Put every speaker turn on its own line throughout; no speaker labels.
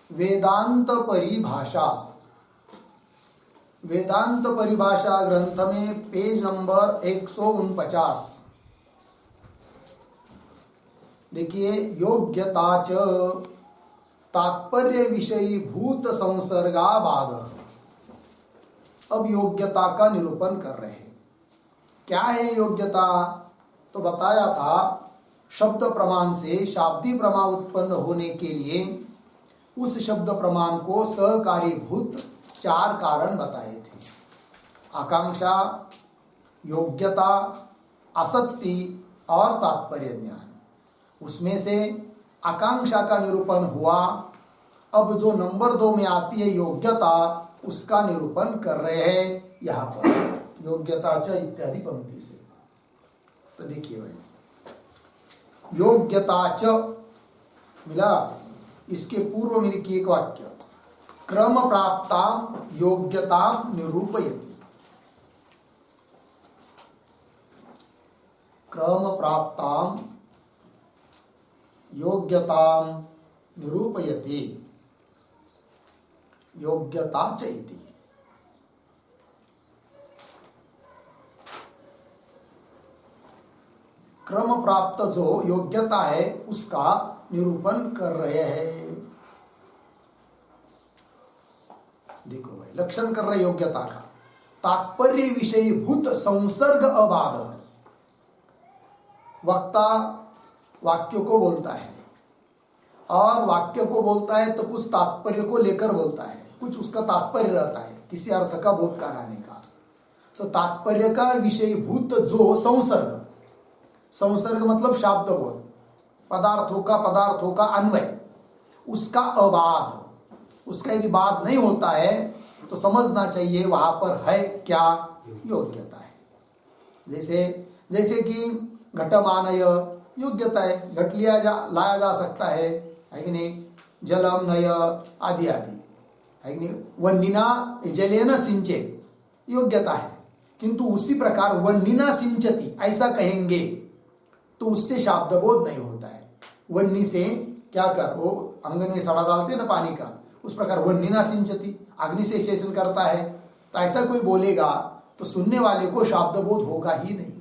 वेदांत परिभाषा। वेदांत परिभाषा ग्रंथ में पेज नंबर 149 देखिए, योग्यता च तात्पर्य विषयी भूत संसर्गाबाद। अब योग्यता का निरूपण कर रहे हैं। क्या है योग्यता? तो बताया था, शब्द प्रमाण से शाब्दी प्रमा उत्पन्न होने के लिए उस शब्द प्रमाण को सहकारीभूत 4 कारण बताए थे। आकांक्षा, योग्यता, आसक्ति और तात्पर्य ज्ञान। उसमें से आकांक्षा का निरूपण हुआ। अब जो नंबर 2 में आती है योग्यता, उसका निरूपण कर रहे हैं यहाँ पर, योग्यता च इत्यादि पंक्ति से। तो देखिए भाई, योग्यता च मिला, इसके पूर्व में लिखिए एक वाक्य, क्रम प्राप्ताम योग्यताम निरूपयति। क्रम प्राप्ताम योग्यताम निरूपयति, योग्यता च इति। क्रम प्राप्त जो योग्यता है उसका निरूपण कर रहे हैं। देखो भाई, लक्षण कर रहे योग्यता का, तात्पर्य विषयी भूत संसर्ग अबाध। वक्ता वाक्य को बोलता है और वाक्य को बोलता है तो कुछ तात्पर्य को लेकर बोलता है, कुछ उसका तात्पर्य रहता है किसी अर्थ का बोध कराने का। तो तात्पर्य का विषयभूत जो संसर्ग, संसर्ग मतलब शाब्द बोध, पदार्थों का अन्वय, उसका अबाध, उसका यदि बाध नहीं होता है तो समझना चाहिए वहां पर है क्या, योग्यता है। जैसे कि घटमानय योग्यता है, घट लाया जा सकता है कि नहीं, जलम नय आदि आदि है कि नहीं। वन्निना जलेन सिंचेत योग्यता है, किंतु उसी प्रकार वन्निना सिंचती ऐसा कहेंगे तो उससे शाब्दबोध नहीं होता है। वन्नी से क्या कर, वो आंगन में सड़ा डालते हैं ना पानी का, उस प्रकार वन्निना सिंचती, अग्नि से सेचन करता है। तो ऐसा कोई बोलेगा तो सुनने वाले को शाब्दबोध होगा ही नहीं,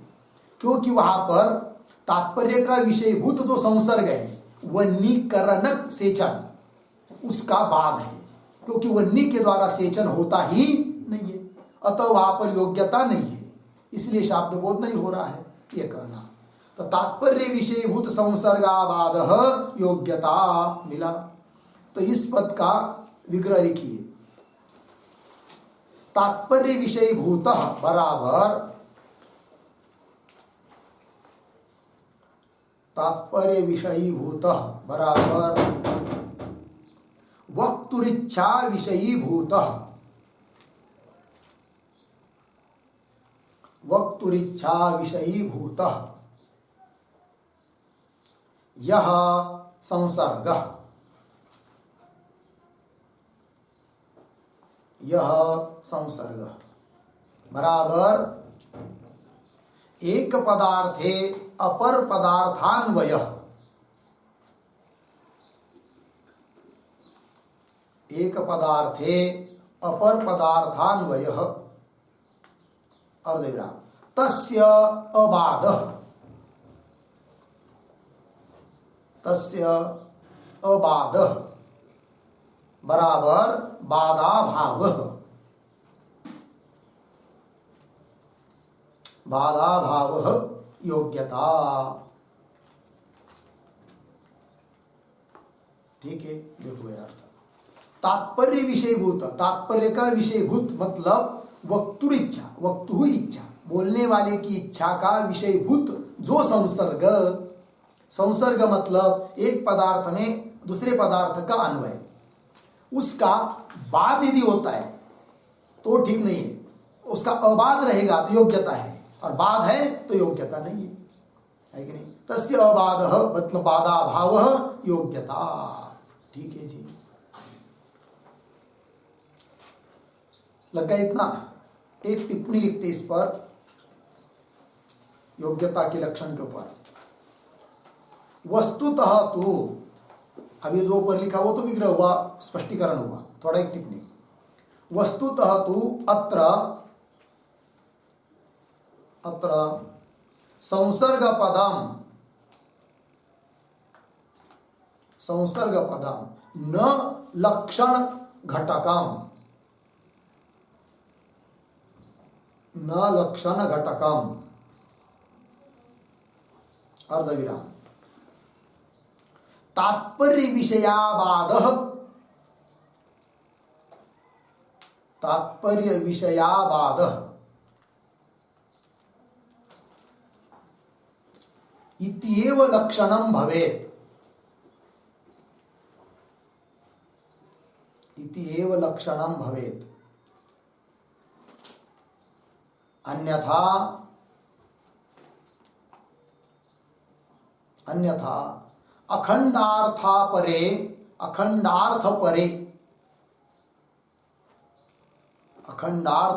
क्योंकि वहां पर तात्पर्य का विषयभूत जो संसर्ग है, वन्नीकरणक सेचन, उसका बाद है, क्योंकि वन्नी के द्वारा सेचन होता ही नहीं है, अतः वहां पर योग्यता नहीं है, इसलिए शाब्दबोध नहीं हो रहा है, यह कहना। तो तात्पर्य विषयभूत संसर्गाबाद योग्यता मिला। तो इस पद का विग्रह लिखिए, तात्पर्य विषयभूत बराबर, तात्पर्य विषयीभूत बराबर वक्तुरिच्छा विषयीभूत, वक्तुरिच्छा विषयीभूत यह संसर्ग, यह संसर्ग बराबर एक पदार्थे अपर पदार्थान्वय, एक पदार्थे अपर पदार्थान्वय अर्धविराम तस्य अबाध, तस्य अबाध बराबर बाधाभाव, बाधाभाव योग्यता। ठीक है, देखो यार, तात्पर्य विषयभूत, तात्पर्य का विषयभूत मतलब वक्तुर इच्छा, वक्तु इच्छा, बोलने वाले की इच्छा का विषयभूत जो संसर्ग, संसर्ग मतलब एक पदार्थ में दूसरे पदार्थ का अन्वय, उसका बाद यदि होता है तो ठीक नहीं है, उसका अबाध रहेगा तो योग्यता है, और बाद है तो योग्यता नहीं है कि नहीं। तस्य अबाध मतलब बाधाभाव योग्यता। ठीक है जी, लगा इतना। एक टिप्पणी लिखते इस पर, योग्यता के लक्षण के ऊपर। वस्तुतः तो अभी जो ऊपर लिखा वो तो विग्रह हुआ, स्पष्टीकरण हुआ। थोड़ा एक टिप्पणी, वस्तुतः तु अत्र संसर्ग पदम न लक्षण घटकम अर्धविराम तात्पर्य विषयाबाध इत्येव लक्षणं भवेत्, अन्यथा अखंडार्थ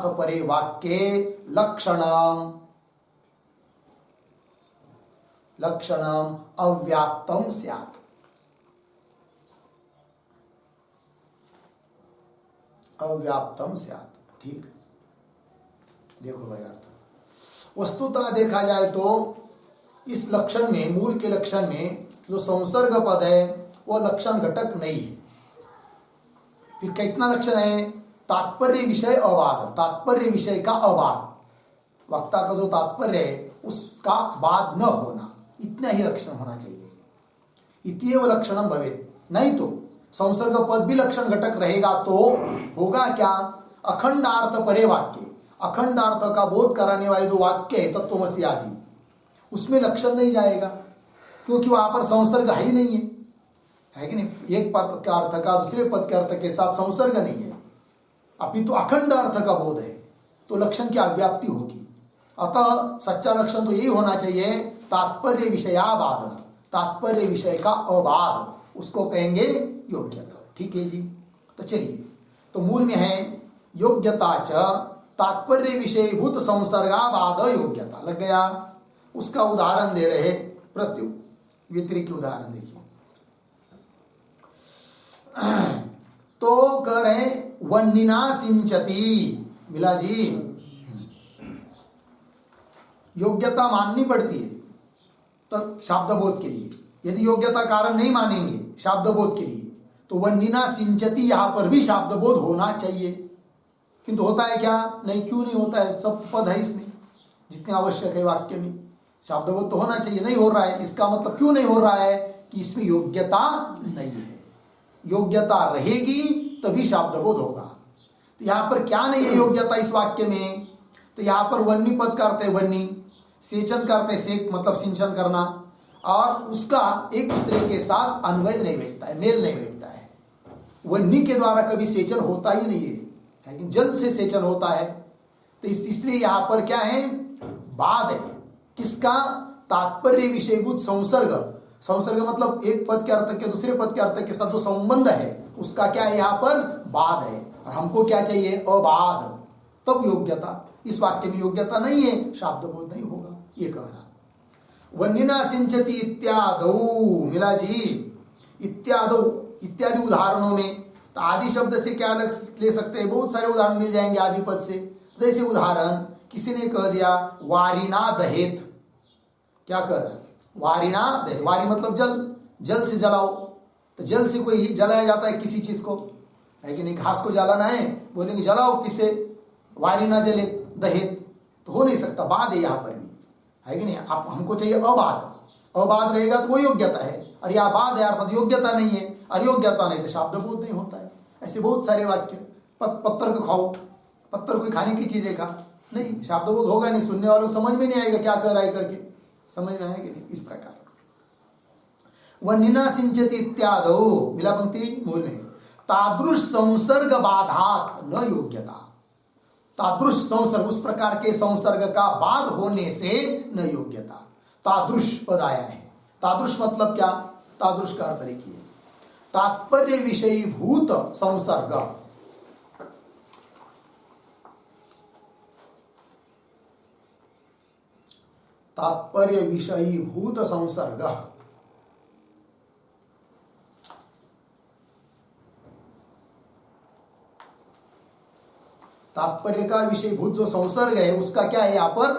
परे वाक्ये लक्षणम अव्याप्तम स्यात्। ठीक, देखो भाई अर्थ वस्तुतः देखा जाए तो इस लक्षण में, मूल के लक्षण में जो संसर्ग पद है वो लक्षण घटक नहीं है। फिर कितना लक्षण है? तात्पर्य विषय अबाध, तात्पर्य विषय का अबाध, वक्ता का जो तात्पर्य है उसका बाध न होना, इतना ही लक्षण होना चाहिए। इत्येव लक्षणम भवेत्, नहीं तो संसर्ग पद भी लक्षण घटक रहेगा तो होगा क्या? अखंडार्थ परे वाक्य, अखंडार्थ का बोध कराने वाले जो वाक्य है तत्वमसि आदि, उसमें लक्षण नहीं जाएगा, क्योंकि वहां पर संसर्ग है ही नहीं है कि नहीं? एक पद का अर्थ का दूसरे पद के अर्थ के साथ संसर्ग नहीं है, अपितु अखंड अर्थ का बोध है, तो लक्षण की अव्याप्ति होगी। अतः सच्चा लक्षण तो यही होना चाहिए, तात्पर्य विषयाबाध, तात्पर्य विषय का अबाध, उसको कहेंगे योग्यता। ठीक है जी, तो चलिए, तो मूल में है योग्यता च तात्पर्य विषयभूत संसर्गाबाध योग्यता, लग गया। उसका उदाहरण दे रहे, प्रत्यु व्यतिरिक्त उदाहरण देखिए। तो कह रहे वन्निना सिंचती, मिला जी, योग्यता माननी पड़ती है तो शाब्दबोध के लिए, यदि योग्यता कारण नहीं मानेंगे शाब्दबोध के लिए तो वन्निना सिंचती यहां पर भी शाब्दबोध होना चाहिए, किंतु होता है क्या? नहीं, क्यों नहीं होता है? सब पद है इसमें, जितने आवश्यक है वाक्य में शाब्दबोध तो होना चाहिए, नहीं हो रहा है। इसका मतलब क्यों नहीं हो रहा है? कि इसमें योग्यता नहीं है। योग्यता रहेगी तभी शाब्दबोध होगा। तो यहां पर क्या नहीं है योग्यता इस वाक्य में? तो यहां पर वन्नी पद करते वन्नी, सेचन करते सेक मतलब सिंचन करना, और उसका एक दूसरे के साथ अन्वय नहीं बैठता है, मेल नहीं बैठता है। वन्नी के द्वारा कभी सेचन होता ही नहीं है, लेकिन जल से सेचन होता है। तो इसलिए यहां पर क्या है? बाद है किसका? तात्पर्य विषयभूत संसर्ग। संसर्ग मतलब एक पद के अर्थ के दूसरे पद के अर्थ के साथ जो संबंध है उसका क्या है? यहाँ पर बाद है, और हमको क्या चाहिए? अबाध, तब योग्यता। इस वाक्य में योग्यता नहीं है, शाब्दबोध नहीं होगा, ये कहना। वन्निना सिंचती इत्यादौ, मिला जी, इत्यादौ इत्यादि उदाहरणों में तो आदि शब्द से क्या ले सकते हैं? बहुत सारे उदाहरण मिल जाएंगे आदि पद से। जैसे उदाहरण किसी ने कह दिया वारिना दहेत, क्या कह रहा है? वारिना दहेत, वारी मतलब जल, जल से जलाओ। तो जल से कोई जलाया जाता है किसी चीज को, है कि नहीं? घास को जलाना है, बोलेंगे जलाओ किससे? वारिना जले दहेत, तो हो नहीं सकता, बाद है यहाँ पर भी, है कि नहीं? आप हमको चाहिए अबाध, अबाध रहेगा तो वो योग्यता है, और यह बाद है अर्थात योग्यता नहीं है, और योग्यता नहीं तो शाब्दबोध नहीं होता है। ऐसे बहुत सारे वाक्य, पत्थर को खाओ, पत्थर कोई खाने की चीज है का? नहीं, शाब्दबोध होगा नहीं, सुनने वालों को समझ में नहीं आएगा क्या कर रहा है करके, समझना है कि नहीं? इस प्रकार वन्निना सिंचति इत्यादो, मिला पंक्ति मूल में, तादृश संसर्ग बाधात न योग्यता। तादृश संसर्ग, उस प्रकार के संसर्ग का बाध होने से न योग्यता। तादृश पद आया है, तादृश मतलब क्या? तादृश का अर्थ देखिए, तात्पर्य विषयीभूत संसर्ग, तात्पर्य विषयीभूत संसर्ग, तात्पर्य का विषयभूत जो संसर्ग है उसका क्या है, यहां पर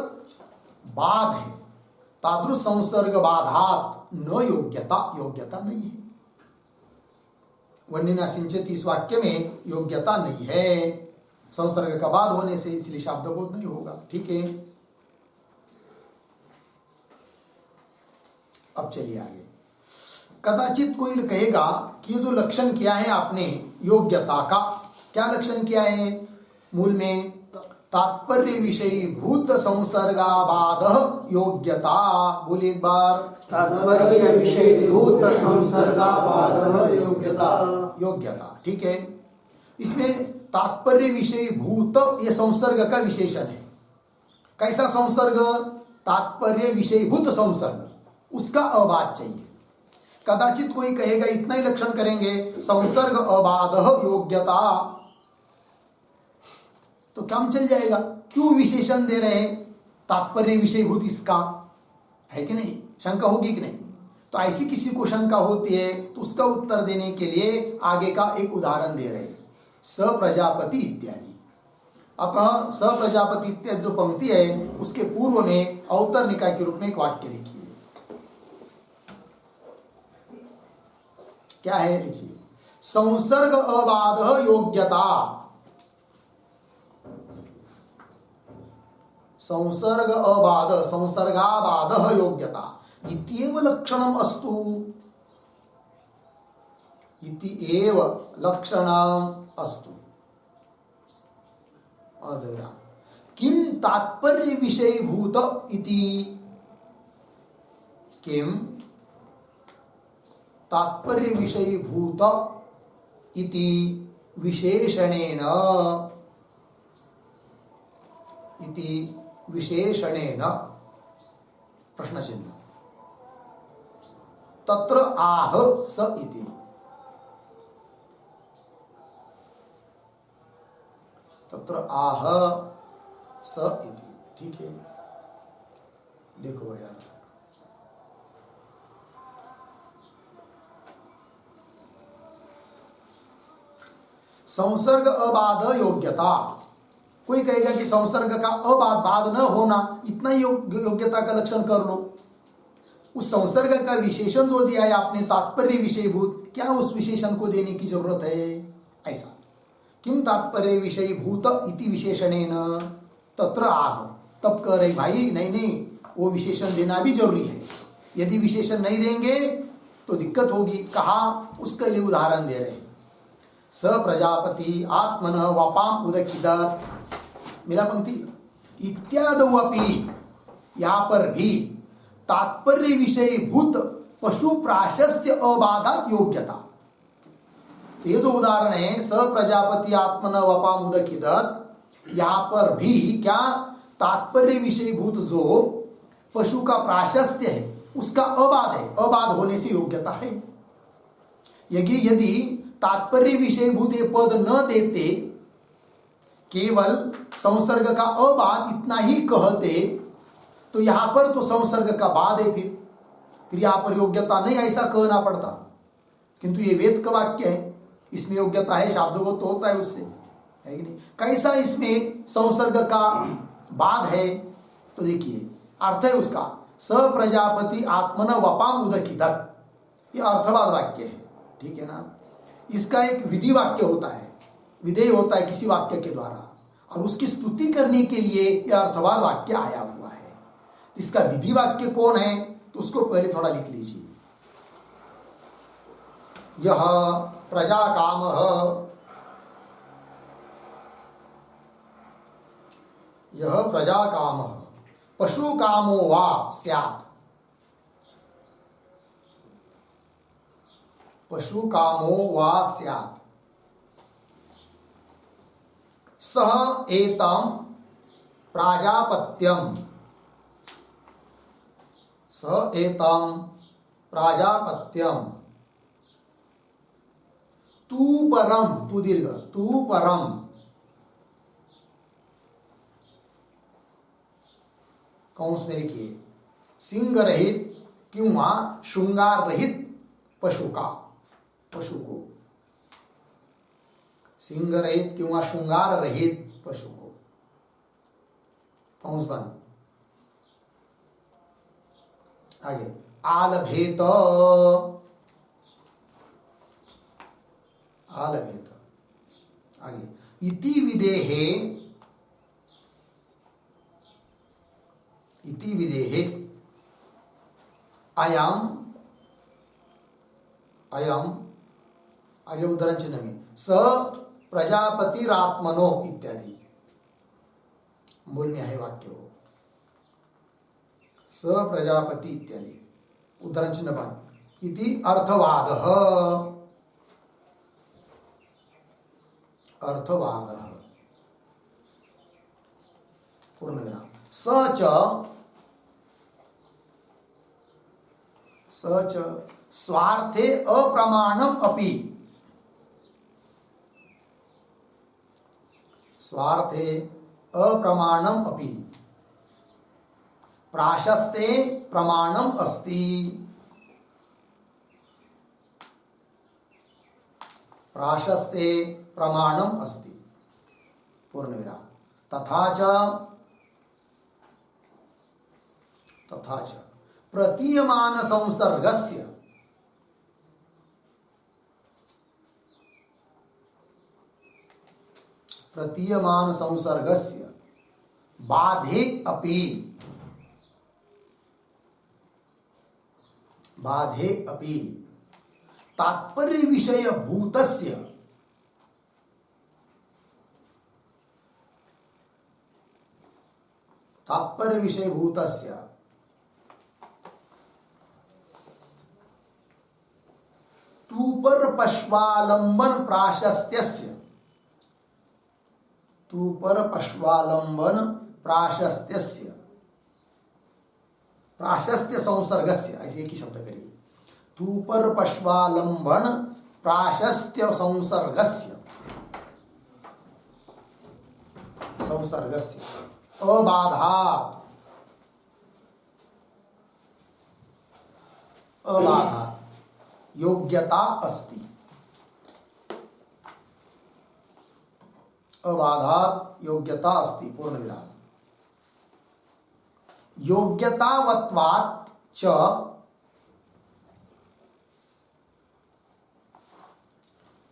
बाध है। तादृश संसर्ग बाधात न योग्यता, योग्यता नहीं है। वन्यना सिंचति इस वाक्य में योग्यता नहीं है, संसर्ग का बाध होने से, इसलिए शब्दबोध नहीं होगा। ठीक है, अब चलिए आगे। कदाचित कोई कहेगा कि जो लक्षण किया है आपने योग्यता का, क्या लक्षण किया है मूल में, तात्पर्य विषयी भूत संसर्गाबाध योग्यता। बोलिए एक बार,
तात्पर्य विषय भूत संसर्गाबाध योग्यता।
योग्यता, ठीक है। इसमें तात्पर्य विषय भूत ये संसर्ग का विशेषण है। कैसा संसर्ग, तात्पर्य विषय भूत संसर्ग, उसका अबाध चाहिए। कदाचित कोई कहेगा इतना ही लक्षण करेंगे, संसर्ग अबाध योग्यता, तो काम चल जाएगा। क्यों विशेषण दे रहे हैं, तात्पर्य विषयभूत इसका है कि नहीं, शंका होगी कि नहीं। तो ऐसी किसी को शंका होती है तो उसका उत्तर देने के लिए आगे का एक उदाहरण दे रहे हैं, स प्रजापति इत्यादि। अतः स प्रजापति इत्यादि जो पंक्ति है उसके पूर्व में अवतर निकाय के रूप में एक वाक्य लिखिए। क्या है, लिखिए, संसर्ग अबाध योग्यता, संसर्ग अबाध संसर्गाबाध योग्यता इत्येव लक्षणम अस्तु, इत्येव लक्षणम अस्तु। किम तात्पर्य विषयभूत इति, किम तात्पर्य विषयभूत इति विशेषणेन, इति विशेषणेन प्रश्न चिन्ह, तत्र आह स इति, तत्र आह स इति। ठीक है, देखो यार, संसर्ग अबाध योग्यता। कोई कहेगा कि संसर्ग का अबाध, बाध न होना, इतना ही योग्यता का लक्षण कर लो। उस संसर्ग का विशेषण जो दिया है आपने, तात्पर्य विषयभूत, क्या उस विशेषण को देने की जरूरत है, ऐसा। किम तात्पर्य विषयभूत इति विशेषणेन तत्र आह, तब कह रहे भाई नहीं नहीं, वो विशेषण देना भी जरूरी है। यदि विशेषण नहीं देंगे तो दिक्कत होगी। कहा, उसके लिए उदाहरण दे रहे हैं। स प्रजापति आत्मन वपाम उदकिदत, मेरा पंक्ति, इत्यादि, यहां पर भी तात्पर्य विषय भूत पशु प्राशस्त्य अबाधात योग्यता। ये जो उदाहरण है, स प्रजापति आत्मन वपाम उदकिदत, यहां पर भी क्या, तात्पर्य विषय भूत जो पशु का प्राशस्त्य है उसका अबाध है, अबाध होने से योग्यता है। यदि तात्पर्य विषयभूत ये पद न देते, केवल संसर्ग का अबाध इतना ही कहते, तो यहां पर तो संसर्ग का बाद है, फिर यहां पर योग्यता नहीं ऐसा कहना पड़ता। किंतु ये वेद का वाक्य है, इसमें योग्यता है, शाब्दबोध तो होता है उससे, है कि नहीं। कैसा इसमें संसर्ग का बाद है, तो देखिए अर्थ है उसका, स प्रजापति आत्मन वपाम उदकिदत, ये अर्थवाद वाक्य है, ठीक है ना। इसका एक विधि वाक्य होता है, विधेय होता है किसी वाक्य के द्वारा, और उसकी स्तुति करने के लिए यह अर्थवाद वाक्य आया हुआ है। इसका विधि वाक्य कौन है, तो उसको पहले थोड़ा लिख लीजिए। यह प्रजा काम, यह प्रजा काम पशु कामो वा स्यात्, पशु कामो वा स्यात्, सह एतं प्राजापत्यम, सह एतं प्राजापत्यम तू परम, तू दीर्घ, तू परम, कौंस में लिखिए, सिंग रहित किंवा श्रृंगार रहित पशु का, पशु को सिंग रहित किंवा श्रृंगार रहित पशु को। पहुंच बंद। आगे आलभेत, आलभेत। आगे इति विदेहे, इति विदेहे अयम, अयम। आगे उदाहरण चिन्ह में स प्रजापतिरात्मनो इत्यादि मूल में है वाक्य हो, स प्रजापति इत्यादि। उदाहरण चिन्ह बन इति अर्थवादः, अर्थवादः पूर्णविराम। स च स्वार्थे अप्रमाणम अपि, स्वार्थे अप्रमाणम अपि प्राशस्ते प्रमाणम अस्ति, प्राशस्ते प्रमाणम अस्ति पूर्णविराम। तथा च प्रतीयमान संसर्गस्य, प्रतीयमान संसर्गस्य बाधे अपि, बाधे अपि तात्पर्य विषय भूतस्य, तात्पर्य विषय भूतस्य तूपर पश्वालंबन प्राशस्त्यस्य, तूपर पश्वालंबन प्राशस्त्यस्य, प्राशस्त्य संसर्गस्य, ऐसे एक ही शब्द करिए। तूपर पश्वालंबन प्राशस्त्य संसर्गस्य, संसर्गस्य अबाधात्, अबाधात् योग्यता अस्ति, अबाधात् योग्यता अस्ति पूर्णविराम। योग्यतावत्वात् च,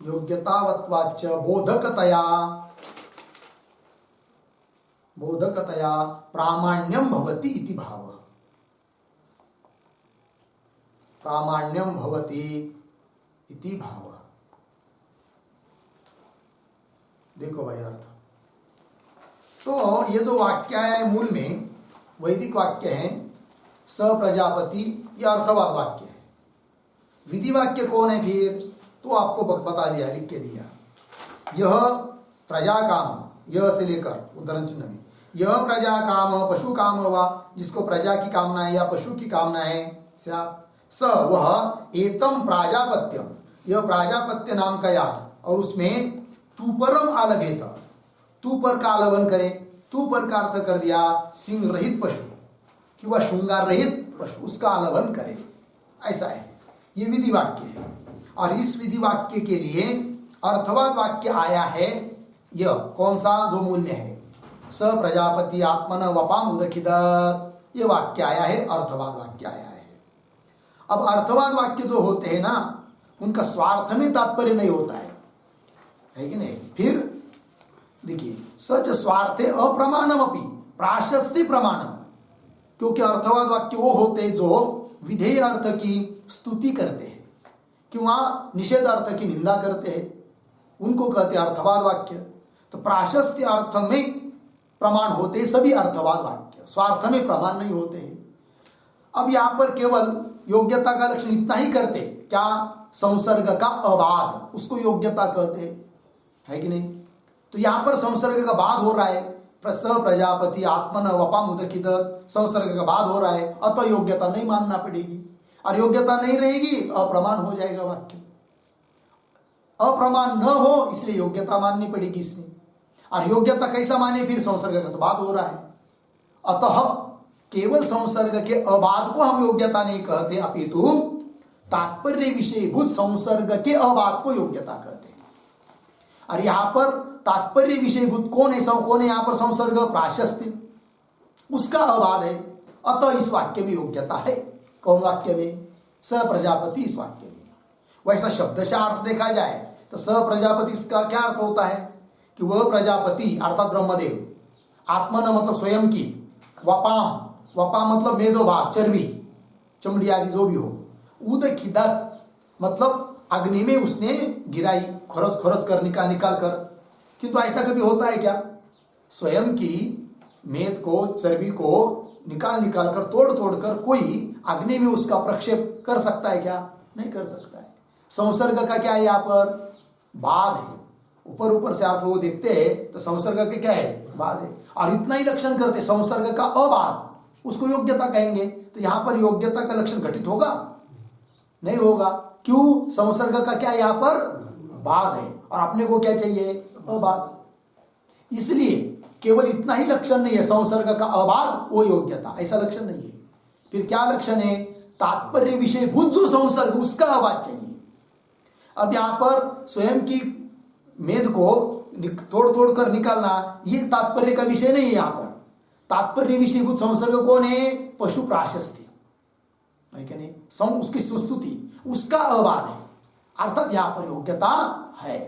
योग्यतावत्वात् च बोधकतया, बोधकतया प्रामाण्यम भवति इति भावः, प्रामाण्यम भवति इति भावः। देखो भाई अर्थ, तो ये जो वाक्य है मूल में वैदिक वाक्य है, स प्रजापति, ये अर्थवाद वाक्य है। विधि वाक्य कौन है फिर, तो आपको बता दिया, लिख के दिया। यह प्रजा काम, यह से लेकर उदाहरण चिन्ह में, यह प्रजा काम पशु काम हुआ, जिसको प्रजा की कामना है या पशु की कामना है, स वह एतम प्राजापत्यम, यह प्राजापत्य नाम का याग, और उसमें तूपरम आलभेत, तूपर का आलभन करे। तूपर का अर्थ कर दिया सिंह रहित पशु कि वह श्रृंगार रहित पशु, उसका आलभन करे, ऐसा है। ये विधि वाक्य है, और इस विधि वाक्य के लिए अर्थवाद वाक्य आया है। यह कौन सा, जो मूल्य है, स प्रजापति आत्मन वपाम उदखिदत, ये वाक्य आया है, अर्थवाद वाक्य आया है। अब अर्थवाद वाक्य जो होते हैं ना, उनका स्वार्थ में तात्पर्य नहीं होता है कि नहीं। फिर देखिए, सच स्वार्थे अप्रमाणम अपि प्राशस्ति प्रमाणम, क्योंकि अर्थवाद वाक्य वो होते हैं जो विधेय अर्थ की स्तुति करते हैं किंवा निषेध अर्थ की निंदा करते हैं, उनको कहते हैं अर्थवाद वाक्य। तो प्राशस्त्य अर्थ में प्रमाण होते हैं सभी अर्थवाद वाक्य, स्वार्थ में प्रमाण नहीं होते हैं। अब यहाँ पर केवल योग्यता का लक्षण इतना ही करते, क्या, संसर्ग का अबाध, उसको योग्यता कहते है कि नहीं। तो यहाँ पर संसर्ग का बाद हो रहा है, स प्रजापति आत्मन वपाम उदखित, संसर्ग का बाद हो रहा है, अतः योग्यता नहीं मानना पड़ेगी, और योग्यता नहीं रहेगी तो अप्रमाण हो जाएगा वाक्य। अप्रमाण न हो इसलिए योग्यता माननी पड़ेगी इसमें, और योग्यता कैसा माने, फिर संसर्ग का तो बाद हो रहा है, अतः केवल संसर्ग के अबाध को हम योग्यता नहीं कहते, अपितु तात्पर्य विषयभूत संसर्ग के अबाध को योग्यता कहते हैं। और यहाँ पर तात्पर्य विषयभूत कौन है, कौन है यहाँ पर संसर्ग, प्राशस्त्य, उसका अबाध है। अतः इस वाक्य में योग्यता है। कौन वाक्य में? स प्रजापति, इस वाक्य में। वैसा शब्द से अर्थ देखा जाए तो स प्रजापति इसका क्या अर्थ होता है कि वह प्रजापति अर्थात ब्रह्मदेव, आत्मन मतलब स्वयं की, वपाम, वपाम मतलब मेदो भाग, चर्बी, चमड़ी आदि जो भी हो, उद खिदत मतलब अग्नि में उसने गिराई, खरच खरच कर निकाल कर। किंतु ऐसा कभी होता है क्या? स्वयं की मेद को, चर्बी को निकाल कर, तोड़ कर कोई अग्नि में उसका प्रक्षेप कर सकता है क्या? नहीं कर सकता है। संसर्ग का क्या है यहाँ पर? बाध है। ऊपर से आप वो देखते हैं तो संसर्ग का क्या है? बाध है। और इतना ही लक्षण करते संसर्ग का अबाध, उसको योग्यता कहेंगे। तो यहाँ पर योग्यता का लक्षण घटित होगा? नहीं होगा। क्यों? संसर्ग का क्या यहाँ पर? बाध है। और अपने को क्या चाहिए? अबाध। इसलिए केवल इतना ही लक्षण नहीं है संसर्ग का अबाध, वो योग्यता, ऐसा लक्षण नहीं है। फिर क्या लक्षण है? तात्पर्य विषयभूत जो संसर्ग, उसका अबाध चाहिए। अब यहां पर स्वयं की मेद को तोड़ कर निकालना, ये तात्पर्य का विषय नहीं है। यहां पर तात्पर्य विषयभूत संसर्ग कौन है? पशु प्राशस्त्य है कि नहीं? उसकी संस्तुति, उसका अबाध है। अर्थात यहां पर योग्यता है।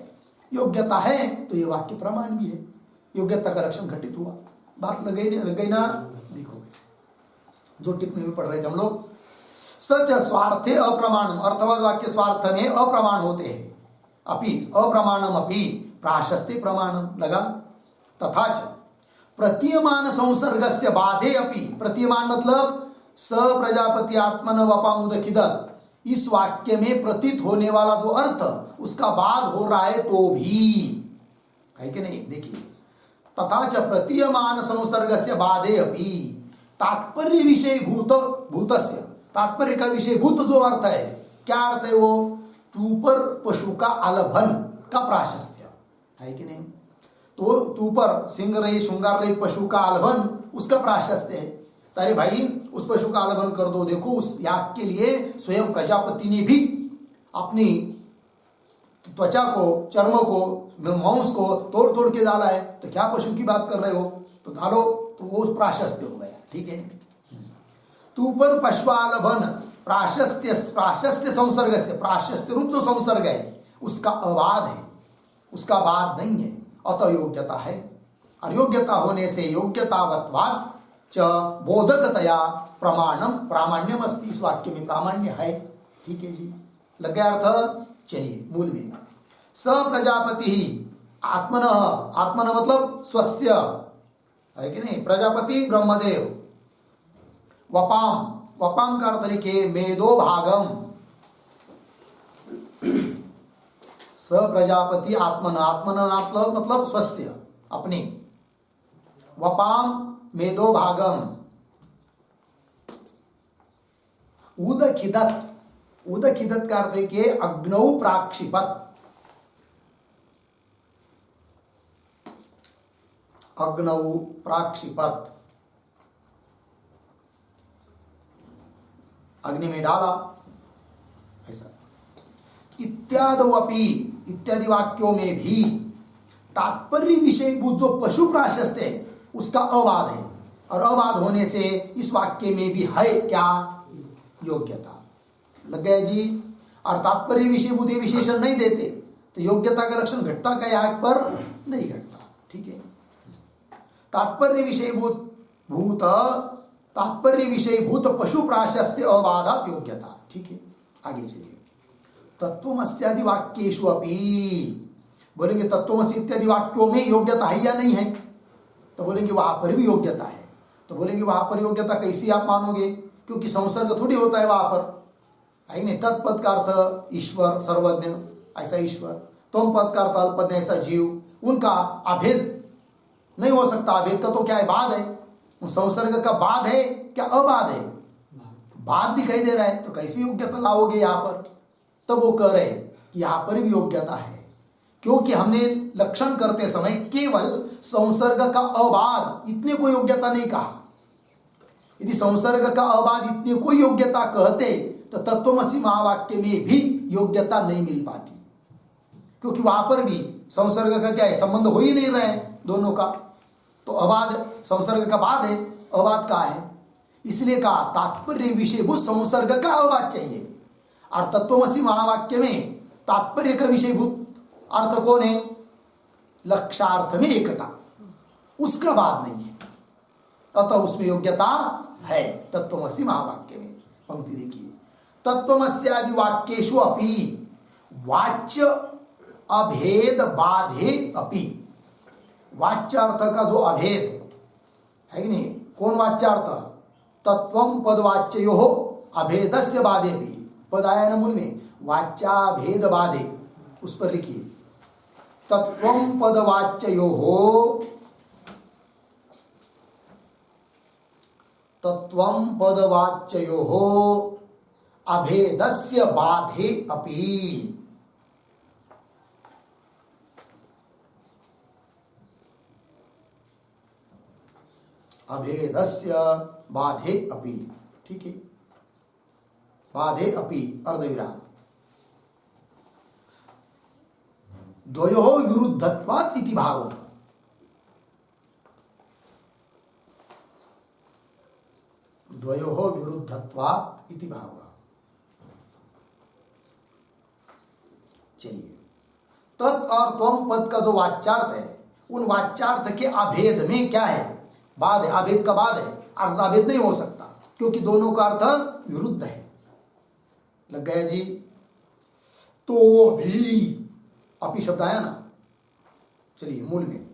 योग्यता है तो ये वाक्य प्रमाण भी है। योग्यता का लक्षण घटित हुआ। बात लग गई ना? देखो जो टिप्पणी में पढ़ रहे थे हम लोग, सच स्वार्थे अप्रमाणम, अर्थवाद वाक्य स्वार्थ में अप्रमाण होते हैं। अपि अप्रमाणम अपि प्राशस्त्य प्रमाणम लगा। तथा च प्रतीयमान संसर्गस्य बाधे अपि, प्रतीयमान मतलब स प्रजापति आत्मन वपामुदखिदत, इस वाक्य में प्रतीत होने वाला जो अर्थ उसका बाध हो रहा है तो भी है कि नहीं? देखिए, तथा च प्रतीयमान संसर्गस्य बाधे अपि तात्पर्य विषय भूतस्य, तात्पर्य का विषय भूत जो अर्थ है, क्या अर्थ है वो? तू पर पशु का आलभन का प्राशस्त्य है कि नहीं? तो तू पर सिंह रही श्रृंगार रही पशु का आलभन, उसका प्राशस्त्य है। अरे भाई उस पशु का आलभन कर दो। देखो उस याग के लिए स्वयं प्रजापति ने भी अपनी त्वचा को, चर्म को, मांस को तोड़ के डाला है। तो क्या पशु की बात कर रहे हो? तो डालो, तो वो प्राशस्त्य हो गया। ठीक है। तू पर पश्वालभन प्राशस्त्य संसर्ग से, प्राशस्त्य रूप जो संसर्ग है उसका अबाध है, उसका बाध नहीं है। अतः योग्यता है। और योग्यता होने से योग्यतावत्वात् च बोधकतया प्रमाणम, प्रामाण्यम अस्ति, इस वाक्य में प्रामाण्य है। ठीक है जी, लग गया अर्थ? चलिए मूल में, स प्रजापति आत्मन, आत्मन मतलब स्वस्य है कि नहीं? प्रजापति ब्रह्मदेव, वपाम, वपाम का अर्थ लिखे मेदो भागम, स प्रजापति आत्मन, आत्मन मतलब स्वस्य, अपने, वपाम मेदो भागम, उदखिदत, उदखिदत का अर्थ के अग्नौ प्राक्षिपत, अग्नौ प्राक्षिपत, अग्नि में डाला, ऐसा। इत्यादि अपि, इत्यादि वाक्यों में भी तात्पर्य विषयभूत जो पशु प्राशस्त्य है उसका अबाध है। और अबाध होने से इस वाक्य में भी है क्या? योग्यता। लग गया जी? और तात्पर्य विषयभूत ये विशेषण नहीं देते तो योग्यता का लक्षण घटता का यहाँ पर नहीं घटता। ठीक है। तात्पर्य विषयभूत पशु प्राशस्त्य अबाधात योग्यता। ठीक है, आगे चलिए। तत्वमस्यादि वाक्येषु अपि, बोलेंगे तत्वमसि इत्यादि वाक्यों में योग्यता है या नहीं है? तो बोलेंगे वहां पर भी योग्यता है। तो बोलेंगे वहां पर योग्यता कैसी आप मानोगे? क्योंकि संसर्ग थोड़ी होता है वहां पर, है नहीं? तत्पद का अर्थ ईश्वर सर्वज्ञ, ऐसा ईश्वर। तुम पद का अर्थ अल्पज्ञ, ऐसा जीव। उनका अभेद नहीं हो सकता। अभेद का तो क्या है? बाध है। संसर्ग का बाध है क्या अबाध है? बाध दिखाई दे रहा है। तो कैसी योग्यता लाओगे यहाँ पर? तब वो कह रहे कि यहाँ पर भी योग्यता है, क्योंकि हमने लक्षण करते समय केवल संसर्ग का अबाध इतने को योग्यता नहीं कहा। यदि संसर्ग का अबाध इतने को योग्यता कहते तो तत्वमसि महावाक्य में भी योग्यता नहीं मिल पाती। क्योंकि वहां पर भी संसर्ग का क्या है, संबंध हो ही नहीं रहे हैं दोनों का, तो अबाध संसर्ग का बाद है, अबाध का है। इसलिए कहा तात्पर्य विषयभूत संसर्ग का अबाध चाहिए। और तत्वमसि महावाक्य में तात्पर्य का विषयभूत अर्थ कौन है, लक्ष्यार्थ में एकता, उसका बाद नहीं है, अतः उसमें योग्यता है तत्वमसि महावाक्य में। पंक्ति देखिए, तत्वमस्यादि वाक्येषु अपि वाच्य अभेद बाधे अपि, वाच्यार्थ का जो अभेद है कि नहीं, कौन वाच्यार्थ, तत्वम पदवाच्यो अभेदस्य बाधे भी, पद आया ना मूल में, वाच्याभेद बाधे, उस पर लिखिए तत्वम पदवाच्यो तत्वम पदवाच्यो अभेदस्य बाधे अपि, अभेदस्य बाधे अपि, ठीक है, बाधे अपि अर्धविराम, द्वयोः विरुद्धत्वात् इति भावः, द्वयोः विरुद्धत्वात् इति भावः। चलिए, तत् और त्वम पद का जो वाच्यार्थ है, उन वाच्यार्थ के अभेद में क्या है, बाद है, अभेद का बाद है, अर्थ अभेद नहीं हो सकता क्योंकि दोनों का अर्थ विरुद्ध है। लग गया जी। तो भी अपि शब्द आया ना, चलिए मूल में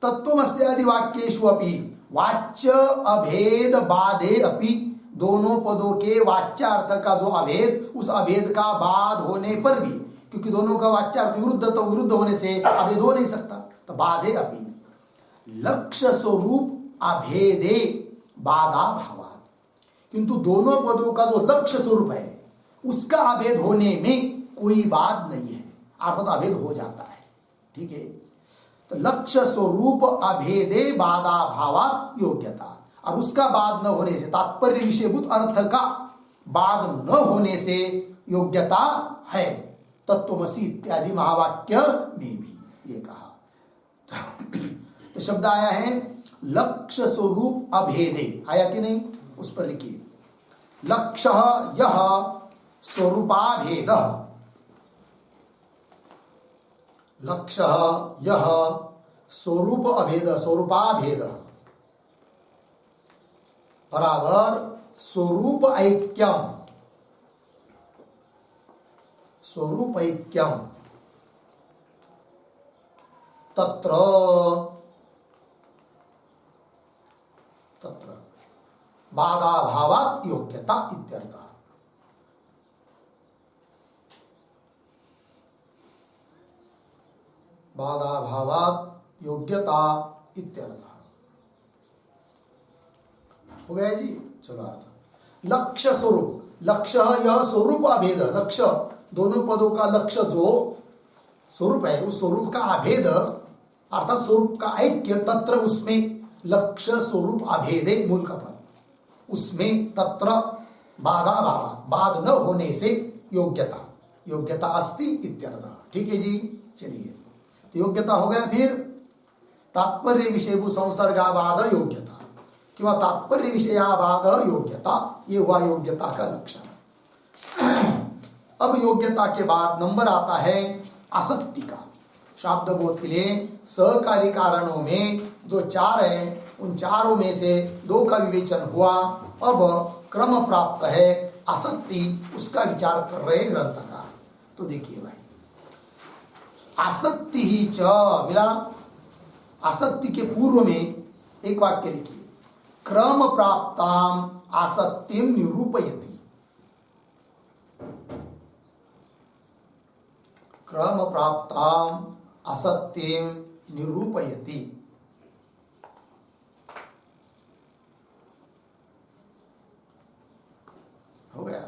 तत्वमस्यादि वाक्येषु अपि वाच्य अभेद बाधे अपि, दोनों पदों के वाच्यार्थ का जो अभेद, उस अभेद का बाद होने पर भी, क्योंकि दोनों का वाच्यार्थ विरुद्ध, तो विरुद्ध होने से अभेद हो नहीं सकता, तो बाधे अपि लक्ष्य स्वरूप अभेदे बाधा भावात्, किंतु दोनों पदों का जो लक्ष्य स्वरूप है उसका अभेद होने में कोई बात नहीं है, अर्थात अभेद हो जाता है, ठीक है। तो लक्ष्य स्वरूप अभेदे बाधा भावात् योग्यता, और उसका बाद न होने से, तात्पर्य विषयभूत अर्थ का बाद न होने से योग्यता है तत्वमसि इत्यादि महावाक्य में भी। ये कहा तो शब्द आया है लक्ष्य स्वरूप अभेदे, आया कि नहीं, उस पर लिखिए लक्ष्य यह स्वरूपाभेद, लक्ष्य यह स्वरूप अभेद, स्वरूपाभेद बराबर स्वरूप ऐक्यम, स्वरूप ऐक्यम तत्र तत्र बाधा भावात् योग्यता इत्यर्थः। बाधा भावात् योग्यता इत्यर्थः। हो गया जी। चलो अर्थ लक्ष्य स्वरूप, लक्ष्य यह स्वरूप अभेद, लक्ष्य दोनों पदों का लक्ष्य जो स्वरूप है उस स्वरूप का अभेद अर्थात स्वरूप का ऐक्य, तत्र उसमें लक्ष्य स्वरूप अभेदे मूल का पद, उसमें तत्र बाधा भावा, बाद न होने से योग्यता, योग्यता अस्ति इत्यर्थः। ठीक है जी। चलिए तो योग्यता हो गया, फिर तात्पर्य विषयभूत संसर्गाबाद योग्यता किंवा तात्पर्य विषयाबाद योग्यता, ये हुआ योग्यता का लक्षण। अब योग्यता के बाद नंबर आता है आसक्ति का। शाब्द बोध के लिए सहकारी कारणों में जो चार हैं उन चारों में से दो का विवेचन हुआ, अब क्रम प्राप्त है आसक्ति, उसका विचार कर रहे ग्रंथकार। तो देखिए भाई, आसक्ति ही च मिला, आसक्ति के पूर्व में एक वाक्य लिखिए, क्रम प्राप्ताम आसक्तिम निरूपयति, क्रम प्राप्ताम आसक्तिम निरूपयति। हो गया।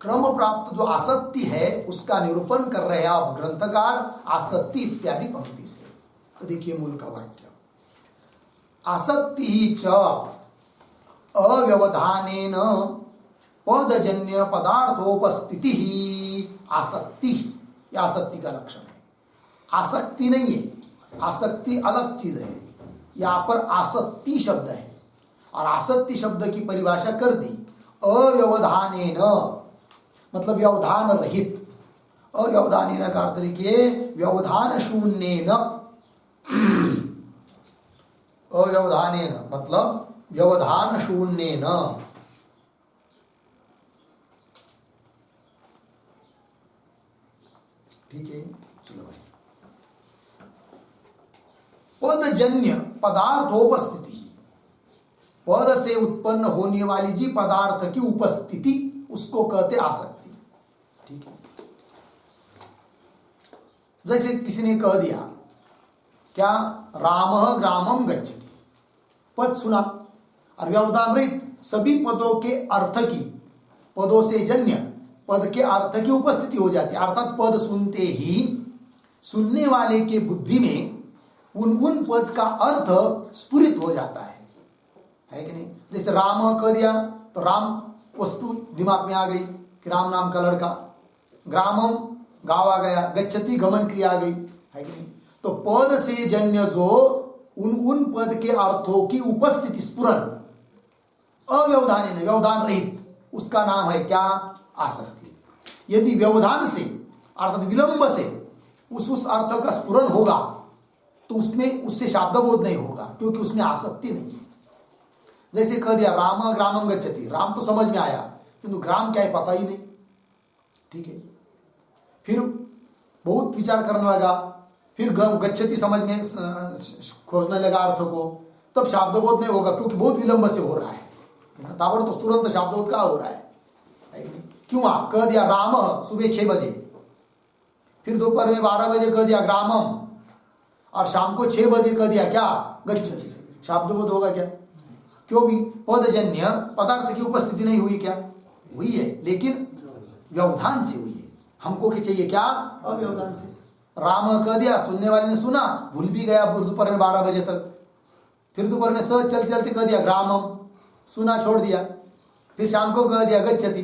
क्रम प्राप्त जो आसक्ति है उसका निरूपण कर रहे हैं आप ग्रंथकार आसक्ति इत्यादि पंक्ति से। तो देखिए मूल का वाक्य, आसक्ति ही च अव्यवधानेन पदजन्य पदार्थोपस्थिति ही आसक्ति। यह आसक्ति का लक्षण है। आसक्ति नहीं है, आसक्ति अलग चीज है। यहाँ पर आसक्ति शब्द है और आसक्ति शब्द की परिभाषा कर दी अव्यवधानेन, मतलब व्यवधान रहित। अव्यवधानेन का अर्थ लिखिए व्यवधान शून्येन। अव्यवधानेन मतलब व्यवधान शून्येन। ठीक है, चलो भाई। पदजन्य पदार्थोपस्थिति, पद से उत्पन्न होने वाली जी पदार्थ की उपस्थिति, उसको कहते आसक्ति। ठीक है, जैसे किसी ने कह दिया क्या, रामः ग्रामं गच्छति, पद सुना और व्यवधान रहित सभी पदों के अर्थ की, पदों से जन्य पद के अर्थ की उपस्थिति हो जाती है। अर्थात पद सुनते ही सुनने वाले के बुद्धि में उन पद का अर्थ स्फुरित हो जाता है कि नहीं। जैसे राम कह दिया तो राम वस्तु दिमाग में आ गई कि राम नाम का लड़का, ग्रामम गाँव आ गया, गच्छति गमन क्रिया आ गई, है कि नहीं। तो पद से जन्य जो उन पद के अर्थों की उपस्थिति, स्फुरन, अव्यवधान है, व्यवधान रहित, उसका नाम है क्या, आसक्ति। यदि व्यवधान से अर्थात विलंब से उस अर्थ का स्फुरन होगा तो उसमें उससे शाब्दबोध नहीं होगा, क्योंकि उसमें आसक्ति नहीं है। जैसे कह दिया राम ग्रामम गच्छति, राम तो समझ में आया किंतु ग्राम क्या है पता ही नहीं। ठीक है, फिर बहुत विचार करने लगा, फिर गच्छति समझ में खोजने लगा अर्थ को, तब शाब्दबोध नहीं होगा, क्योंकि बहुत विलंब से हो रहा है। ताबड़ तो तुरंत शाब्दबोध का हो रहा है क्यों। कह दिया राम सुबह 6 बजे, फिर दोपहर में 12 बजे कह दिया ग्रामम, और शाम को 6 बजे कह दिया क्या, गच्छति, शाब्दबोध होगा क्या। क्यों भी पदजन्य पदार्थ की उपस्थिति नहीं हुई, क्या हुई है, लेकिन व्यवधान से हुई है। हमको क्या चाहिए, क्या, अव्यवधान से। राम कह दिया, सुनने वाले ने सुना, भूल भी गया दोपहर में 12 बजे तक, फिर दोपहर में सहज चलते चलते कह दिया ग्रामम, सुना छोड़ दिया, फिर शाम को कह दिया गच्छति,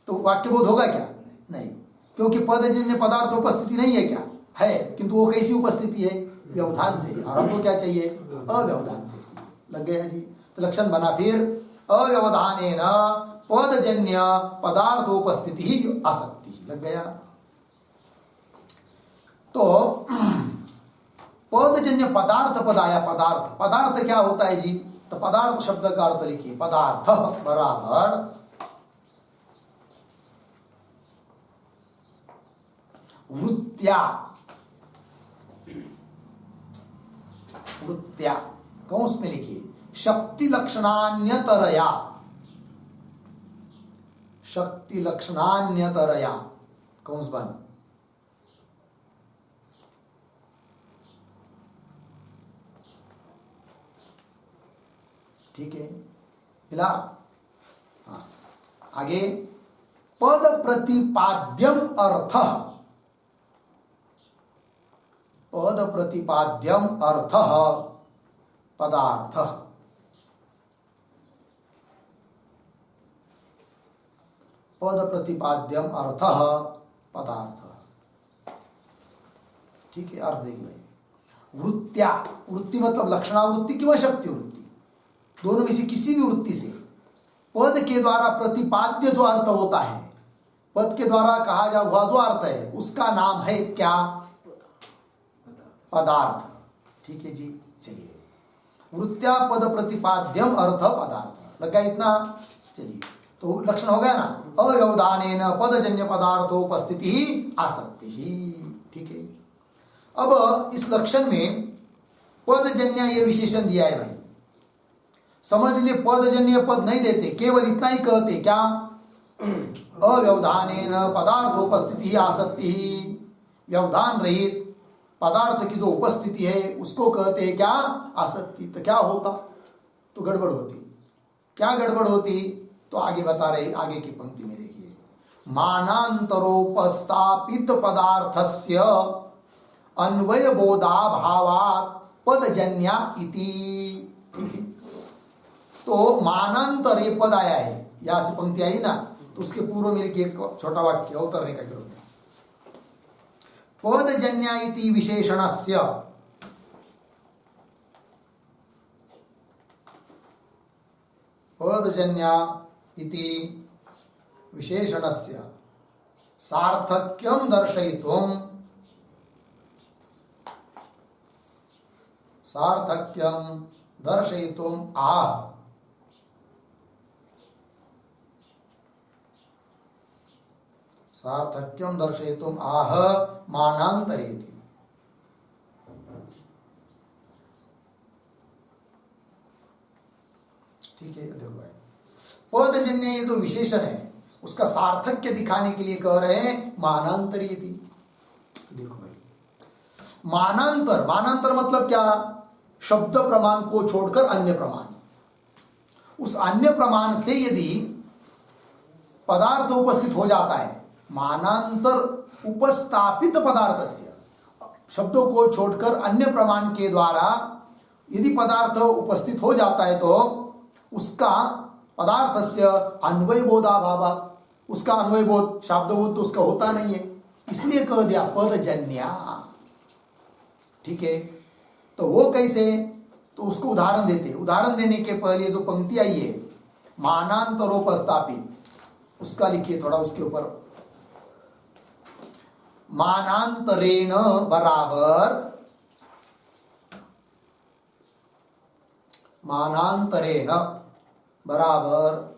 तो वाक्यबोध होगा क्या, नहीं, क्योंकि पदजन्य पदार्थ उपस्थिति नहीं है, क्या है, किंतु वो कैसी उपस्थिति है, व्यवधान से। और हमको क्या चाहिए, अव्यवधान से। लग गया जी, तो लक्षण बना फिर अव्यवधानेन पदजन्य पदार्थोपस्थिति ही आसक्ति। लग गया। तो पदजन्य पदार्थ, पद आया, पदार्थ, पदार्थ क्या होता है जी, तो पदार्थ शब्द का अर्थ लिखिए, पदार्थ बराबर वृत्त्या, वृत्त्या कौंस में लिखिए, शक्ति लक्षणान्यतरया, शक्ति लक्षणान्यतरया, कौंस बन। ठीक है, मिला। हाँ, आगे पद प्रतिपाद्यम अर्थ, पद प्रतिपाद्यम अर्थ पदार्थ, पद प्रतिपाद्यम अर्थ पदार्थ। ठीक है, अर्थ देखिए भाई, वृत्त्या, वृत्ति मतलब लक्षणावृत्ति किंवा शक्ति वृत्ति, दोनों में से किसी भी वृत्ति से पद के द्वारा प्रतिपाद्य जो अर्थ होता है, पद के द्वारा कहा जा हुआ जो अर्थ है, उसका नाम है क्या, पदार्थ। ठीक है जी, चलिए, वृत्त्या पद प्रतिपाद्यम अर्थ पदार्थ, लगा इतना। चलिए, तो लक्षण हो गया ना, अव्यवधानेन पदजन्य पदार्थोपस्थिति ही आसक्ति ही। ठीक है, अब इस लक्षण में पदजन्य ये विशेषण दिया है भाई, समझ लीजिए। पदजन्य पद नहीं देते, केवल इतना ही कहते, क्या, अव्यवधानेन पदार्थोपस्थिति ही आसक्ति ही, व्यवधान रहित पदार्थ की जो उपस्थिति है उसको कहते हैं क्या, आसक्ति। तो क्या होता, तो गड़बड़ होती। क्या गड़बड़ होती, तो आगे बता रहे, आगे की पंक्ति में देखिए, मानांतरोपस्थापित पदार्थस्य अन्वय बोधाभावात् पदजन्या इति। ठीक है, तो मानांतर ये पद आया है, यहां से पंक्ति आई ना, तो उसके पूर्व में एक छोटा वाक्य उतरने का जरूरत है। पदजन्य इति विशेषणस्य पदजन्य इति विशेषणस्य सार्थक्यं दर्शयितुम् आह मानांतरेति। ठीक है, देखो भाई, पदजन्य ये जो विशेषण है उसका सार्थक्य दिखाने के लिए कह रहे हैं मानांतरेति। देखो भाई, मानांतर मतलब क्या? शब्द प्रमाण को छोड़कर अन्य प्रमाण, उस अन्य प्रमाण से यदि पदार्थ उपस्थित हो जाता है, मानांतर उपस्थापित पदार्थस्य, शब्दों को छोड़कर अन्य प्रमाण के द्वारा यदि पदार्थ उपस्थित हो जाता है तो उसका पदार्थस्य अन्वय बोधाभाव, उसका अन्वय बोध, शाब्दबोध तो उसका होता नहीं है, इसलिए कह दिया पदजन्या। ठीक है, तो वो कैसे? तो उसको उदाहरण देते, उदाहरण देने के पहले जो पंक्ति आई है मानांतरोपस्थापित, उसका लिखिए थोड़ा उसके ऊपर। मानांतरेण बराबर, मानांतरेण बराबर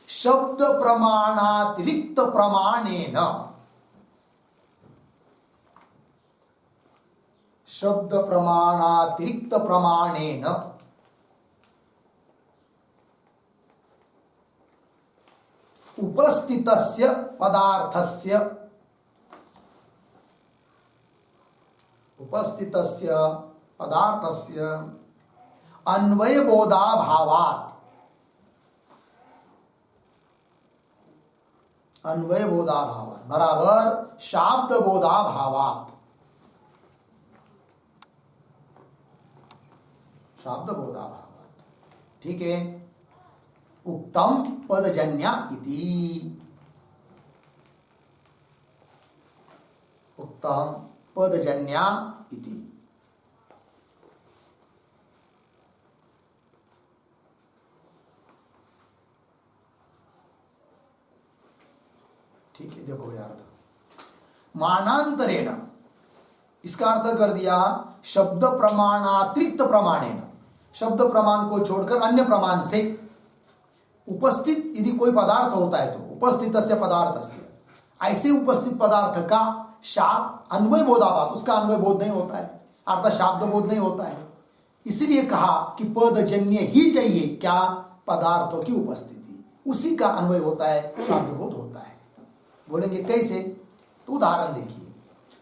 शब्द प्रमाणातिरिक्त प्रमाणेन, शब्द प्रमाणातिरिक्त प्रमाणेन उपस्थितस्य पदार्थस्य, उपस्थितस्य पदार्थस्य अन्वयबोधाभावात्, अन्वयबोधाभावात् बराबर शाब्दबोधाभावात्, शाब्दबोधाभावात्। ठीक है, उक्तम पदजन्य इति, उक्तम पदजन्य इति। ठीक है, देखो यार, मानांतरेण इसका अर्थ कर दिया शब्द प्रमाणातिरिक्त प्रमाणेन, शब्द प्रमाण को छोड़कर अन्य प्रमाण से उपस्थित यदि कोई पदार्थ होता है तो उपस्थितस्य पदार्थस्य, ऐसे उपस्थित पदार्थ का अन्वय बोधाभाव, उसका अन्वय बोध नहीं होता है, अर्थात शाब्द बोध नहीं होता है। इसीलिए कहा कि पदजन्य ही चाहिए, क्या? पदार्थों की उपस्थिति, उसी का अन्वय होता है, शाब्द बोध होता है। बोलेंगे कैसे? तो उदाहरण देखिए,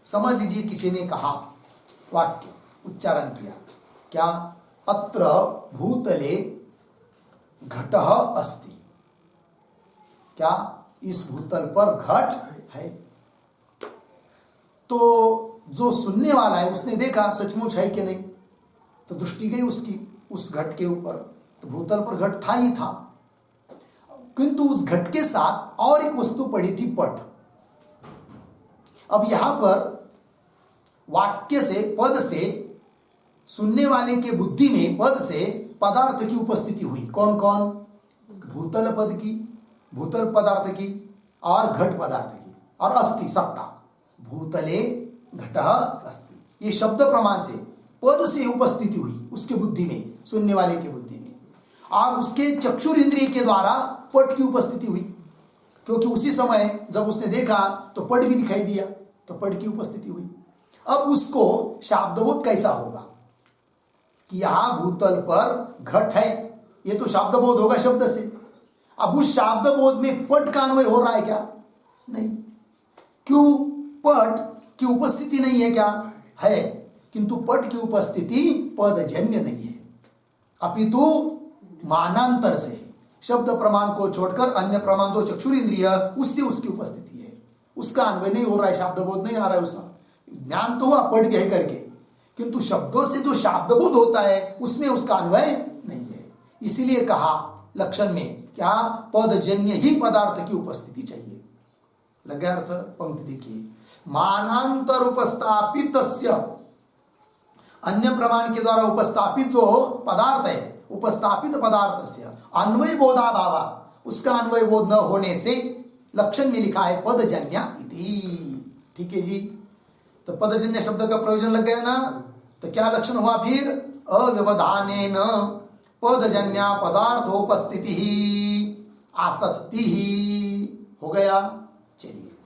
समझ लीजिए किसी ने कहा, वाक्य उच्चारण किया, क्या? अत्र भूतले घटः अस्ति, क्या? इस भूतल पर घट है। तो जो सुनने वाला है उसने देखा सचमुच है कि नहीं, तो दृष्टि गई उसकी उस घट के ऊपर, तो भूतल पर घट था ही था, किंतु उस घट के साथ और एक वस्तु पड़ी थी, पट। अब यहां पर वाक्य से, पद से, सुनने वाले के बुद्धि में पद से पदार्थ की उपस्थिति हुई। कौन कौन? भूतल पद की, भूतल पदार्थ की, और घट पदार्थ की, और अस्थि सत्ता। भूतले घटः अस्ति, ये शब्द प्रमाण से पद से उपस्थिति हुई उसके बुद्धि में, सुनने वाले के बुद्धि में, और उसके चक्षुर इंद्रिय के द्वारा पट की उपस्थिति हुई, क्योंकि उसी समय जब उसने देखा तो पट भी दिखाई दिया, तो पट की उपस्थिति हुई। अब उसको शाब्दबोध कैसा होगा कि यहां भूतल पर घट है, ये तो शाब्दबोध होगा शब्द से। अब उस शाब्दबोध में पट का अन्वय हो रहा है क्या? नहीं। क्यों? पट की उपस्थिति नहीं है क्या? है, किंतु पट की उपस्थिति पदजन्य नहीं है, अपितु मानांतर से है। शब्द प्रमाण को छोड़कर अन्य प्रमाण जो चक्षुर इंद्रिय, उससे उसकी उपस्थिति है, उसका अन्वय नहीं हो रहा है, शाब्दबोध नहीं आ रहा है। उसका ज्ञान तो हुआ पट गए करके, किंतु शब्दों से जो शाब्दबोध होता है उसमें उसका अन्वय नहीं है। इसीलिए कहा लक्षण में क्या? पदजन्य ही पदार्थ की उपस्थिति चाहिए। लग गया अर्थ। पंक्ति देखिए, मानांतर उपस्थापित अन्य प्रमाण के द्वारा उपस्थापित जो पदार्थ है, उपस्थापित पदार्थ से अन्वय बोधाभावा, उसका अन्वय बोध न होने से लक्षण में लिखा है पदजन्य इति। ठीक है जी, तो पदजन्य शब्द का प्रयोजन लग गया ना, तो क्या लक्षण हुआ फिर? अव्यवधानेन पदजन्य पदार्थोपस्थिति आसक्ति ही हो गया। चलिए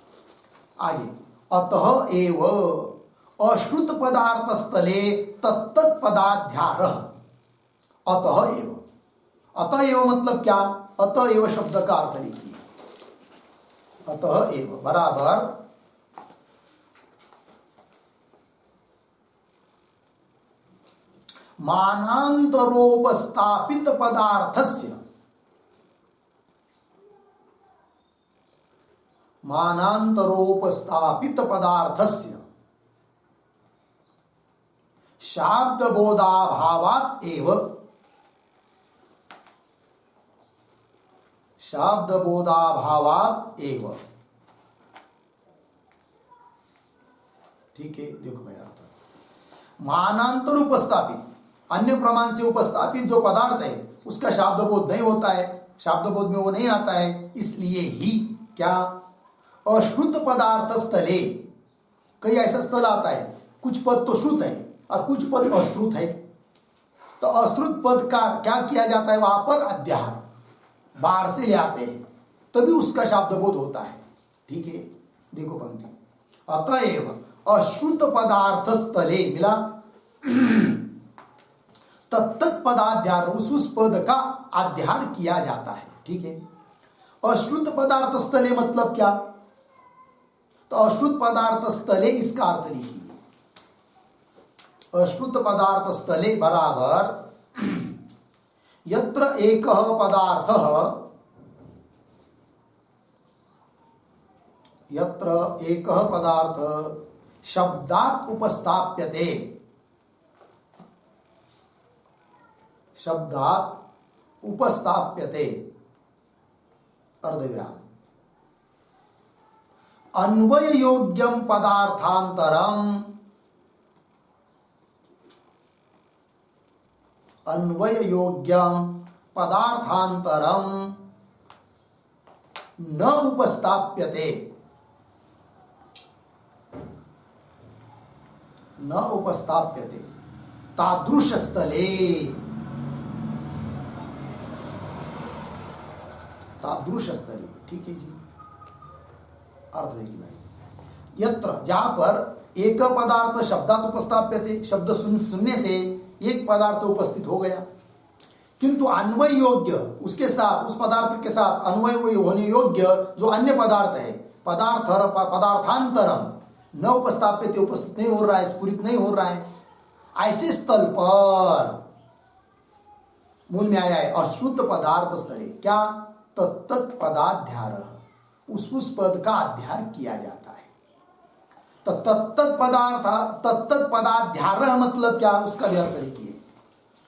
आगे, अतः एव अश्रुत पदार्थ स्थले तत्त पदाध्यार। अतः एव, अतः एव मतलब क्या? अतः एव शब्द का अर्थ लिखिए, अतः एव बराबर मानांतरोपस्थापित पदार्थस्य, मानांतरोपस्थापित पदार्थस्य शाब्दबोधाभावात् एव, शाब्दबोधाभावात् एव। ठीक है, देखो भाई अर्थ, मानांतर उपस्थापित, अन्य प्रमाण से उपस्थापित जो पदार्थ है उसका शाब्दबोध नहीं होता है, शाब्दबोध में वो नहीं आता है, इसलिए ही क्या? अश्रुत पदार्थ स्थले, कई ऐसा स्थल आता है कुछ पद तो श्रुत है और कुछ पद अश्रुत है, तो अश्रुत पद का क्या किया जाता है? वहां पर अध्यार बाहर से ले आते हैं, तभी उसका शाब्दबोध होता है। ठीक है, देखो पंक्ति, अतएव अश्रुत पदार्थ स्थले मिला तत्त पदाध्यार, उस पद का अध्यार किया जाता है। ठीक है, अश्रुत पदार्थ स्थले मतलब क्या? तो अश्रुत पदार्थ स्थले इसका अर्थ लिखिए, अश्रुत पदार्थ स्थले बराबर यत्र एकः पदार्थः, यत्र एकः पदार्थ शब्दात् उपस्थाप्यते, शब्दात् उपस्थाप्यते अर्धविराम, अन्वय योग्यम पदार्थांतरम, अन्वय योग्यम पदार्थांतरम न उपस्थाप्यते, न उपस्थाप्यते तादृश स्थले, तादृश स्थले। ठीक है जी, अर्थ देखिए भाई, यत्र जहां पर एक पदार्थ शब्दात उपस्थाप्यते, शब्द सुनने से एक पदार्थ उपस्थित हो गया, किंतु अन्वय योग्य, उसके साथ उस पदार्थ के साथ अन्वय होने योग्य जो अन्य पदार्थ है, पदार्थांतरम न उपस्थाप्यते, उपस्थित नहीं हो रहा है, स्फुरित नहीं हो रहा है, ऐसे स्थल पर मूल में आया है अश्रुत पदार्थ स्थले, क्या? तत्त पदाध्यार, उस पद का अध्यार किया जाता है। तो तत्त पदार्थ, तत्त पदाध्यार मतलब क्या? उसका भी अर्थ लिखिए,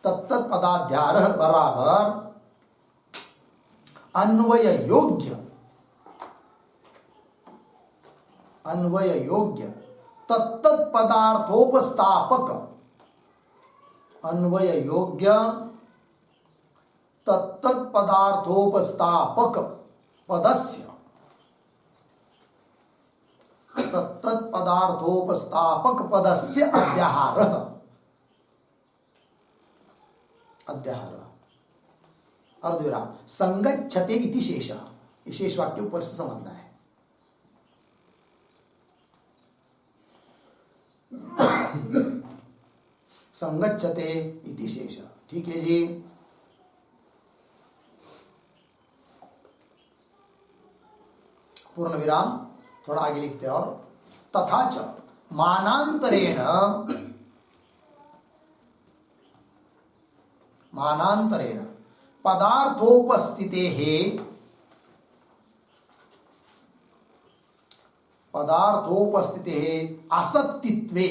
तत्त पदाध्यार बराबर अन्वय योग्य, अन्वय योग्य तत्त पदार्थोपस्थापक, अन्वय योग्य तत्त पदार्थोपस्थापक पदस्य, तत्त पदार्थोपस्थापक पदस्य अध्याहार, अध्याहार अर्धविराम संगच्छते इति शेषः, शेष वाक्य ऊपर से समझना है। संगच्छते इति शेषः, ठीक है जी। पूर्ण विराम थोड़ा आगे लिखते हैं, और तथा च मानांतरेण, मानांतरेण पदार्थोपस्थितेः, पदार्थोपस्थितेः असत्तित्वे,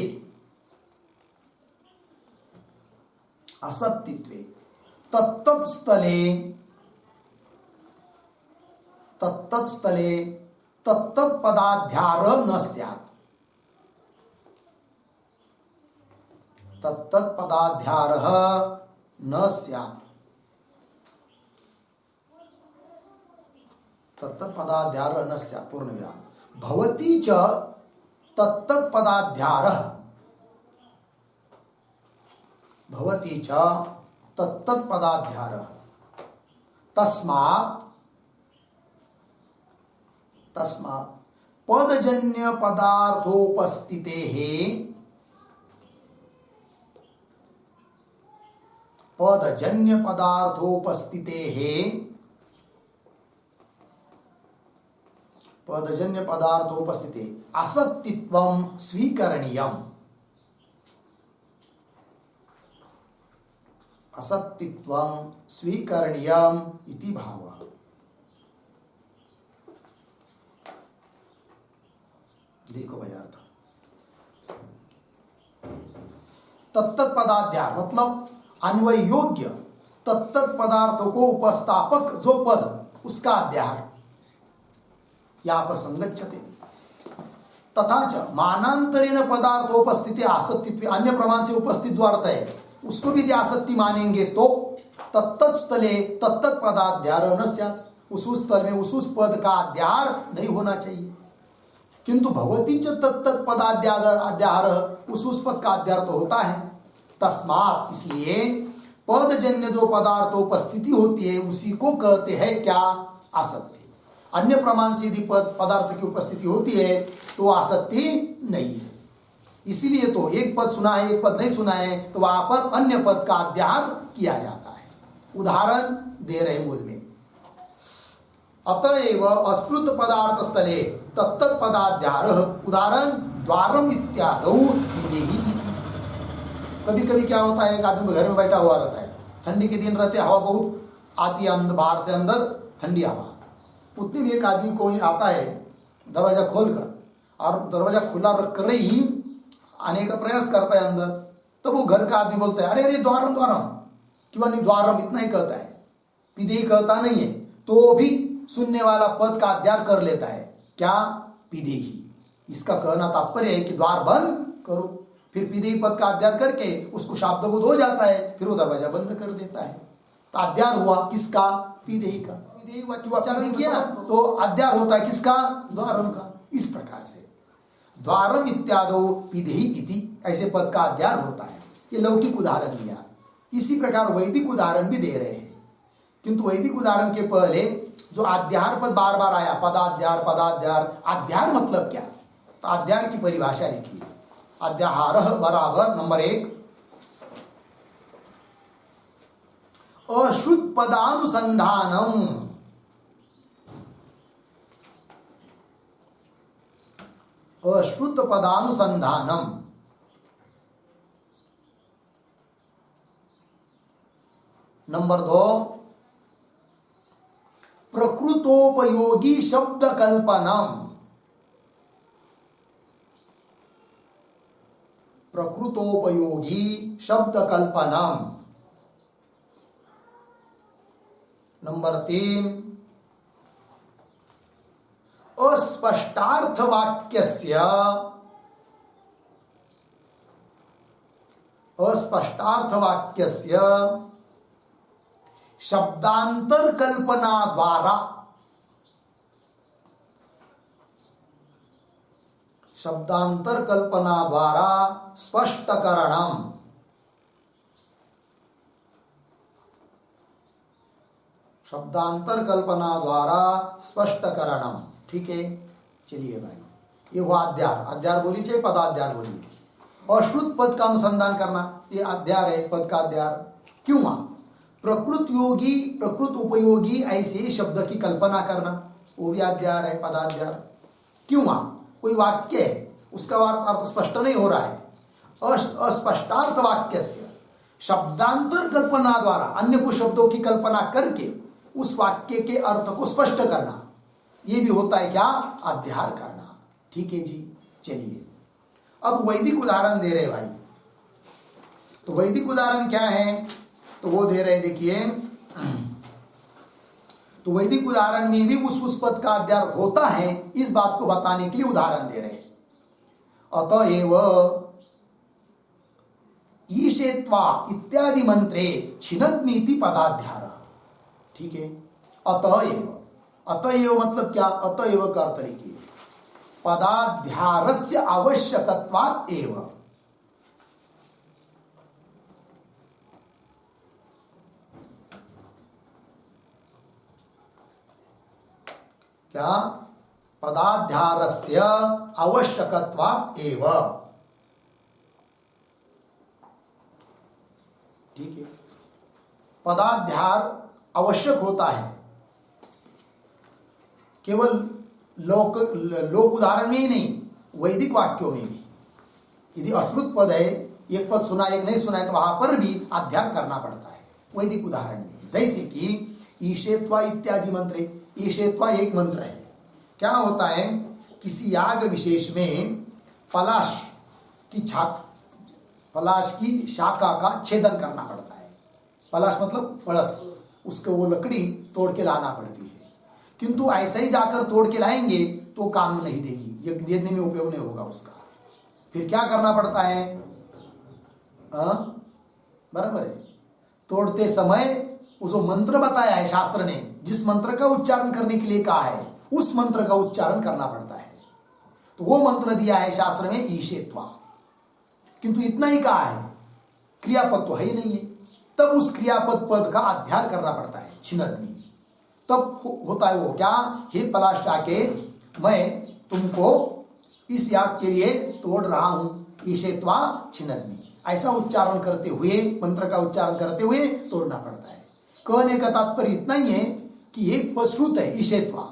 असत्तित्वे तत्तत्स्थले, तत्तत्स्थले तत्तत् पदाध्यार न स्यात्। तत्तत् पदाध्यार न स्यात्। तत्तत् पदाध्यार न स्यात् पूर्ण विराम। भवति च तत्तत् पदाध्यार। भवति च तत्तत् पदाध्यार। तस्मात् पदजन्य पदार्थोपस्थितेः पदजन्य पदार्थोपस्थितेः पदजन्य पदार्थोपस्थिते असत्तित्वं स्वीकरणीयम्। असत्तित्वं स्वीकरणीयम् इति भावः। देखो भाई अर्थ। तत्तत् पदाध्यार मतलब अन्वय योग्य तत्तत् पदार्थों को उपस्थापक जो पद उसका अध्यार यहाँ पर संगच्छते। तथा च मानांतरेण पदार्थोपस्थिति आसक्तित्व अन्य प्रमाण से उपस्थित जो अर्थ है उसको भी यदि आसक्ति मानेंगे तो तत्तत् स्थले तत्तत् पदाध्यार न स्यात्। उस स्थल में उस पद का अध्यार नहीं होना चाहिए। किंतु भवति च तत्तत् पदाध्यार उस पद का अध्यार तो होता है। तस्मात् इसलिए पदजन्य जो पदार्थोपस्थिति होती है उसी को कहते हैं क्या? आसक्ति। अन्य प्रमाण से यदि पदार्थ की उपस्थिति होती है तो आसक्ति नहीं है। इसीलिए तो एक पद सुना है एक पद नहीं सुना है तो वहां पर अन्य पद का अध्यार किया जाता है। उदाहरण दे रहे मूल में। अतएव अस्मृत पदार्थ स्थले तत्तत् पदाध्यार उदाहरण द्वारम इत्यादौ विधेहि। कभी कभी क्या होता है एक आदमी घर में बैठा हुआ रहता है, ठंडी के दिन रहते हवा बहुत आती है अंदर बाहर से अंदर ठंडी हवा। उतने में एक आदमी कोई आता है दरवाजा खोलकर और दरवाजा खुला रख कर ही आने का प्रयास करता है अंदर। तो वो घर का आदमी बोलता है अरे अरे द्वारम द्वारम क्यों नहीं द्वारम इतना ही कहता है, पिधेहि कहता नहीं है। तो भी सुनने वाला पद का अध्यार कर लेता है क्या? पिधेहि। इसका कहना तात्पर्य है कि द्वार बंद करो। फिर पिधेहि पद का अध्यार करके उसको शाब्दबोध हो जाता है, फिर वो दरवाजा बंद कर देता है। तो अध्यार हुआ किसका? पिधेहि का। पिधेहि उच्चारण किया तो अध्यार होता है किसका? द्वारम का। इस प्रकार से द्वारम इत्यादो पिधेहि इति ऐसे पद का अध्यार होता है। ये लौकिक उदाहरण दिया। इसी प्रकार वैदिक उदाहरण भी दे रहे हैं। किंतु वैदिक उदाहरण के पहले जो अध्यार पद बार बार आया पदाध्यार पदाध्यार, अध्यार मतलब क्या? तो अध्यार की परिभाषा लिखी। अध्याहार बराबर नंबर 1 अशुद्ध पदानुसंधानम। अशुद्ध पदानुसंधानम। नंबर 2 प्रकृतोपयोगी शब्द कल्पनम। प्रकृतोपयोगी शब्द कल्पनम। नंबर 3 अस्पष्टार्थ वाक्यस्य शब्दांतर कल्पना द्वारा स्पष्टकरणम। शब्दांतर कल्पना द्वारा स्पष्टकरणम। ठीक है, चलिए भाई, ये हुआ अध्यार। अध्यार बोली चाहिए पदाध्यार बोलिए। अश्रुत पद का अनुसंधान करना ये अध्यार है, पद का अध्यार। क्यों? प्रकृत योगी प्रकृत उपयोगी ऐसे शब्द की कल्पना करना वो भी अध्यार है, पदाध्यार। क्यों? कोई वाक्य है उसका अर्थ स्पष्ट नहीं हो रहा है, अस्पष्टार्थ वाक्य से शब्दांतर कल्पना द्वारा अन्य कुछ शब्दों की कल्पना करके उस वाक्य के अर्थ को स्पष्ट करना, ये भी होता है क्या? अध्यार करना। ठीक है जी, चलिए अब वैदिक उदाहरण दे रहे भाई। तो वैदिक उदाहरण क्या है? तो वो दे रहे देखिए तो वैदिक उदाहरण में भी उस पद का अध्यार होता है, इस बात को बताने के लिए उदाहरण दे रहे हैं। अतएव ईशेत्वा इत्यादि मंत्रे छिन्नद्मीति पदाध्यार। ठीक है, अतएव, अतएव मतलब क्या? अतएव का अर्थ लिखिए पदाध्यारस्य आवश्यकत्वात् एव। क्या? पदाध्यारस्य आवश्यकत्वात् एव। ठीक है, पदाध्यार आवश्यक होता है केवल लोक उदाहरण में ही नहीं, वैदिक वाक्यों में भी। यदि अश्रुत पद है, एक पद सुना एक नहीं सुना है, तो वहां पर भी अध्याय करना पड़ता है वैदिक उदाहरण में। जैसे कि ईशेत्वा इत्यादि मंत्र, ईशेत्वा एक मंत्र है। क्या होता है? किसी याग विशेष में पलाश की शाखा का छेदन करना पड़ता है। पलाश मतलब पलस, उसको वो लकड़ी तोड़ के लाना पड़ती है। किंतु ऐसे ही जाकर तोड़ के लाएंगे तो काम नहीं देगी, यज्ञ देने में उपयोग नहीं होगा उसका। फिर क्या करना पड़ता है? बराबर है, तोड़ते समय वो जो मंत्र बताया है शास्त्र ने, जिस मंत्र का उच्चारण करने के लिए कहा है, उस मंत्र का उच्चारण करना पड़ता है। तो वो मंत्र दिया है शास्त्र में ईशेत्वा, किंतु इतना ही कहा है, क्रियापद तो है ही नहीं है। तब उस क्रियापद पद का अध्याय करना पड़ता है छिन्नद्मी। तब होता है वो क्या? हे पलाश शाके, मैं तुमको इस याग के लिए तोड़ रहा हूं, ईशेत्वा छिन्नद्मी। ऐसा उच्चारण करते हुए, मंत्र का उच्चारण करते हुए तोड़ना पड़ता है। कहने का तात्पर्य इतना ही है कि एक पद श्रुत है ईशेत्वा,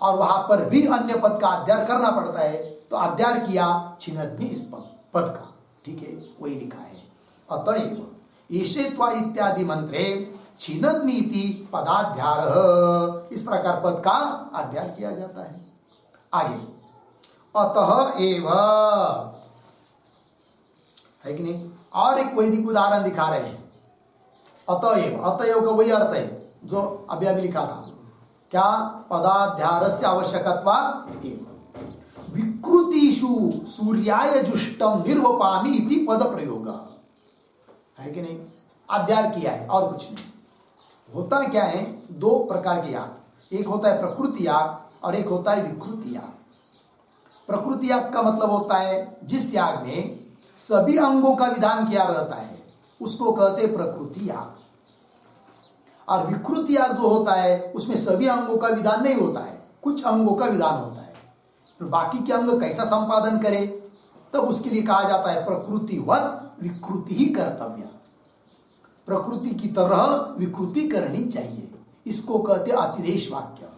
और वहां पर भी अन्य पद का अध्याय करना पड़ता है। तो अध्याय किया छिन्नद्मी इस पद का। ठीक है, वही लिखा है। अतएव ईशेत्वा इत्यादि मंत्रे छिन्नद्मीति पदाध्यार, इस प्रकार पद का अध्याय किया जाता है। आगे अतः एव है कि नहीं? और एक वैदिक उदाहरण दिखा रहे हैं। अतएव, अतएव का वही अर्थ है जो अभी अभी लिखा था। क्या? पदाध्यारस्य आवश्यकत्वात् एव विकृतिषु सूर्याय जुष्टम निर्वपामि इति पद प्रयोग है कि नहीं? अध्याय किया है और कुछ नहीं। होता क्या है? दो प्रकार के याग, एक होता है प्रकृति याग और एक होता है विकृति याग। प्रकृति याग का मतलब होता है जिस याग में सभी अंगों का विधान किया रहता है, उसको कहते हैं प्रकृति याग। और विकृति याग जो होता है उसमें सभी अंगों का विधान नहीं होता है, कुछ अंगों का विधान होता है। तो बाकी के अंग कैसा संपादन करे, तब उसके लिए कहा जाता है प्रकृतिवत विकृति ही कर्तव्य। प्रकृति की तरह विकृति करनी चाहिए, इसको कहते अतिदेश वाक्य।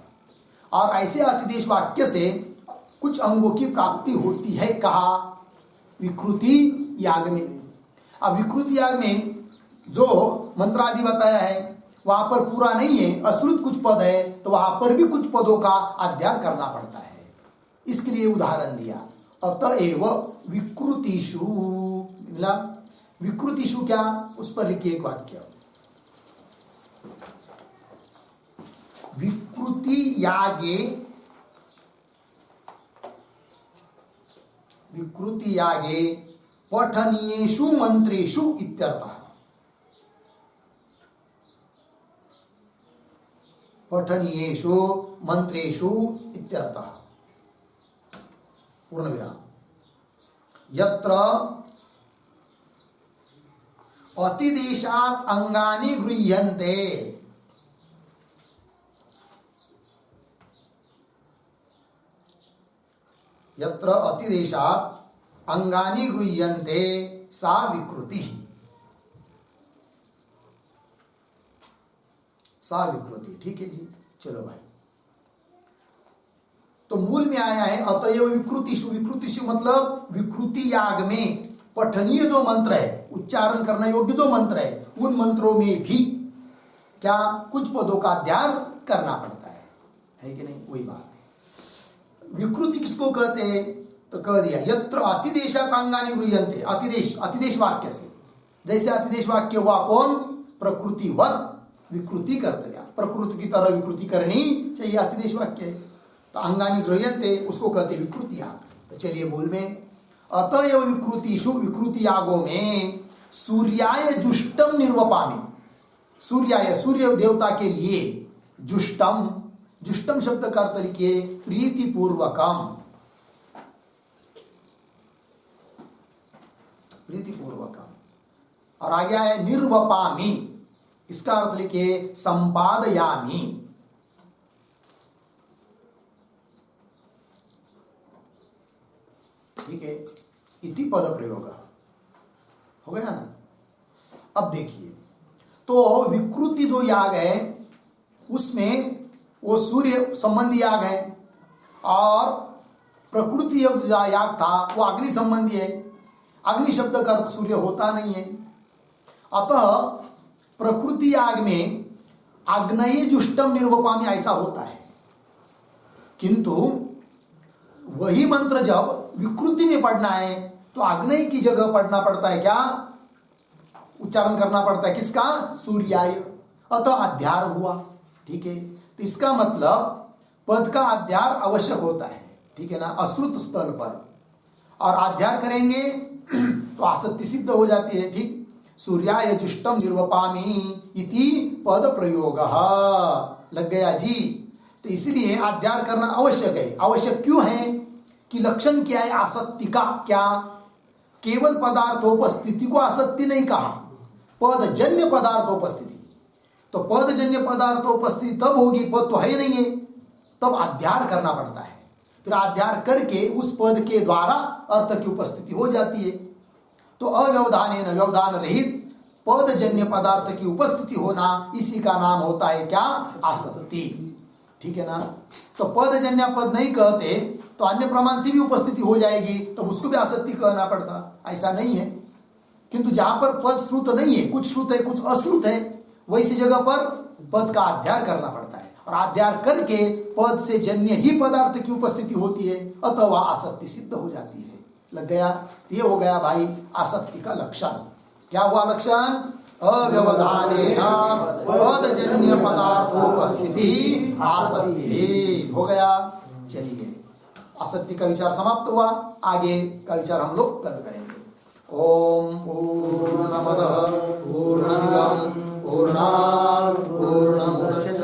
और ऐसे अतिदेश वाक्य से कुछ अंगों की प्राप्ति होती है, कहा? विकृति याग में। अब विकृति याग में जो मंत्र आदि बताया है वहां पर पूरा नहीं है, अश्रुत कुछ पद है, तो वहां पर भी कुछ पदों का अध्ययन करना पड़ता है। इसके लिए उदाहरण दिया अतएव विकृतिषु। विकृतिषु क्या? उस पर लिखिए एक वाक्य। विकृति यागे, विकृति यागे पठनीयेषु मंत्रेषु इत्यर्थः। पठनीयेषु मंत्रेषु इत्यर्थः। पूर्ण विराम। यत्र अतिदेशात् अंगानि गृह्यन्ते, यत्र अतिदेशात् अंगानि गृह्यन्ते सा विकृति, सा विकृति। ठीक है जी, चलो भाई। तो मूल में आया है अतएव विकृतिषु। विकृतिषु मतलब विकृति याग में पठनीय जो मंत्र है, उच्चारण करना योग्य जो मंत्र है, उन मंत्रों में भी क्या कुछ पदों का अध्ययन करना पड़ता है कि नहीं? वही बात है। विकृति किसको कहते हैं? तो कह दिया यत्र अतिदेशात् अंगानि गृह्यन्ते। अतिदेश, अतिदेश वाक्य से, जैसे अतिदेश वाक्य हुआ कौन? प्रकृतिवत विकृति कर्तव्या, प्रकृति की तरह विकृति करनी चाहिए, अतिदेश वाक्य है। तो अंगानी गृह्यन्ते उसको कहते विकृति याग। तो चलिए मूल में, अतएव विकृतिषु, विकृति यागों में सूर्याय जुष्टम निर्वपामि, सूर्याय सूर्य देवता के लिए, जुष्टम, जुष्टम शब्द का अर्थ लिखिए प्रीति पूर्वकम, प्रीति पूर्वकम। और आगे है निर्वपामि, इसका अर्थ लिखिए संपादयामि, ठीक है, इति पद प्रयोग हो गया ना। अब देखिए, तो विकृति जो याग है उसमें वो सूर्य संबंधी याग है, और प्रकृति याग था वो अग्नि संबंधी है। अग्नि शब्द का अर्थ सूर्य होता नहीं है, अतः प्रकृति याग में आग्नेय जुष्टम निर्वपामि ऐसा होता है। किंतु वही मंत्र जब विकृति में पढ़ना है तो आग्नेय की जगह पढ़ना पड़ता है, क्या उच्चारण करना पड़ता है, किसका, सूर्याय, अतः अध्यार हुआ, ठीक है। तो इसका मतलब पद का अध्यार आवश्यक होता है, ठीक है ना, अश्रुत स्थल पर, और अध्यार करेंगे तो आसक्ति सिद्ध हो जाती है, ठीक। सूर्याय जुष्टम निर्वपामि इति पद प्रयोग लग गया जी। तो इसलिए अध्यार करना आवश्यक है। आवश्यक क्यों है कि लक्षण क्या है आसक्ति का, क्या केवल पदार्थोपस्थिति को आसक्ति नहीं कहा, पदजन्य पदार्थोपस्थिति। तो पदजन्य पदार्थोपस्थिति तब होगी, पद तो है नहीं है, तब अध्यार करना पड़ता है। फिर अध्यार करके उस पद के द्वारा अर्थ की उपस्थिति हो जाती है। तो अव्यवधानेन, व्यवधान रहित पदजन्य पदार्थ की उपस्थिति होना, इसी का नाम होता है क्या, आसक्ति, ठीक है ना। तो पदजन्य पद नहीं कहते तो अन्य प्रमाण से भी उपस्थिति हो जाएगी, तब तो उसको भी आसक्ति कहना पड़ता, ऐसा नहीं है। किंतु जहां पर पद श्रुत नहीं है, कुछ श्रुत है कुछ अश्रुत है, वैसी जगह पर पद का अध्यार करना पड़ता है, और अध्यार करके पद से जन्य ही पदार्थ की उपस्थिति होती है, अतः वह आसक्ति सिद्ध हो जाती है। लग गया, ये हो गया भाई आसक्ति का लक्षण। क्या हुआ लक्षण, अव्यवधानेन पदजन्य पदार्थोपस्थिति आसक्ति हो गया। चलिए, आसक्ति का विचार समाप्त हुआ, आगे का विचार हम लोग कल करेंगे। ओम पूर्णमदः पूर्णमिदं पूर्णात् पूर्णमुदच्यते